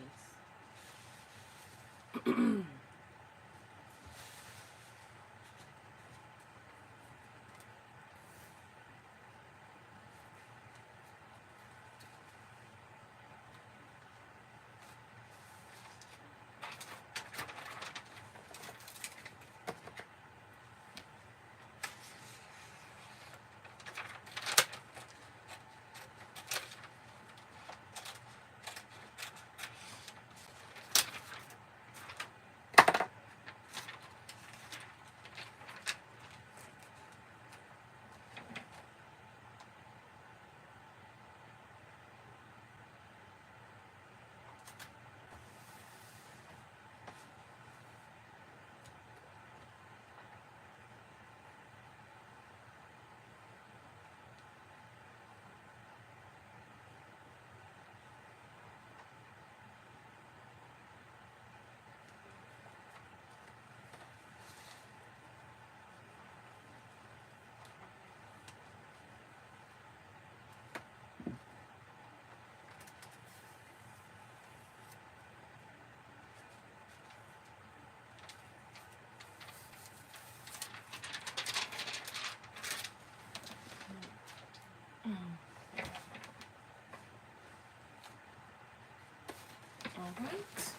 Alright,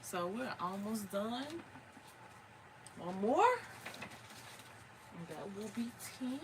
so we're almost done. One more, and that will be 10.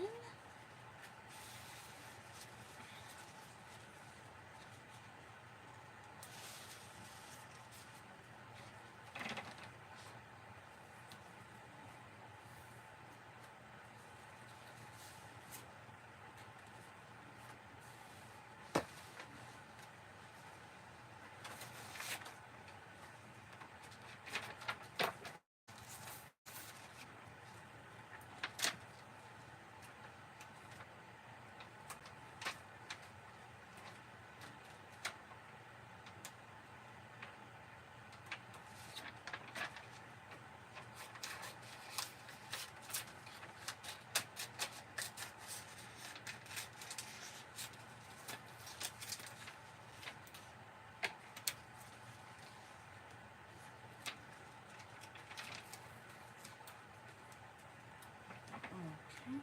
Okay.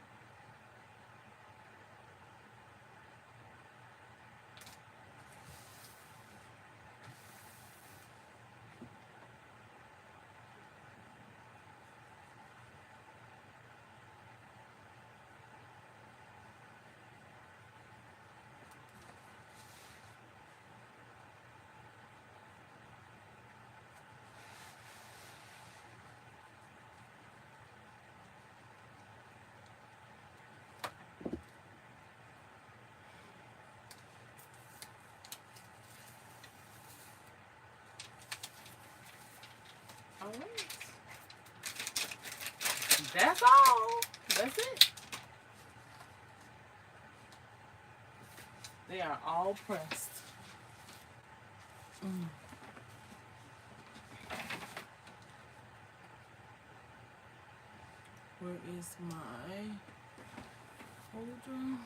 Alright. That's all. That's it. They are all pressed. Where is my holder?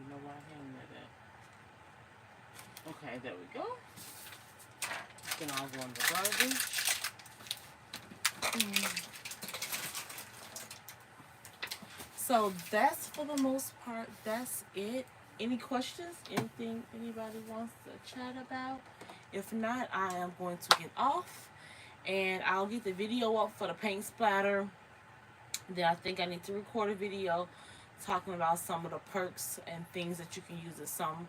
No, where I hang that at. Okay, there we go. Then I'll go in the garbage. So that's for the most part, that's it. Any questions? Anything anybody wants to chat about? If not, I am going to get off and I'll get the video up for the paint splatter. Then I think I need to record a video talking about some of the perks and things that you can use at some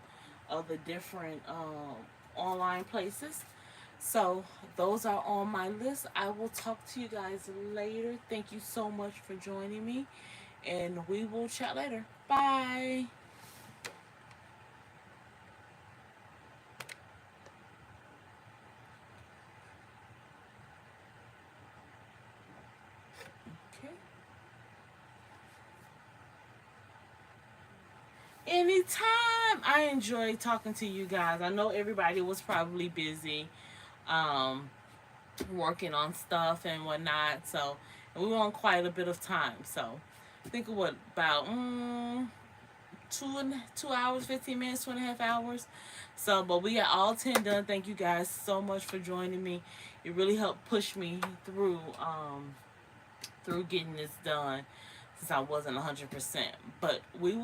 of the different online places. So those are on my list. I will talk to you guys later. Thank you so much for joining me, and we will chat later. Bye. Okay. Anytime. I enjoy talking to you guys. I know everybody was probably busy. Um, Working on stuff and whatnot. So and we were on quite a bit of time. So I think of what about 2 hours, 15 minutes, 2.5 hours. So, but we got all 10 done. Thank you guys so much for joining me. It really helped push me through getting this done since I wasn't 100%. But we will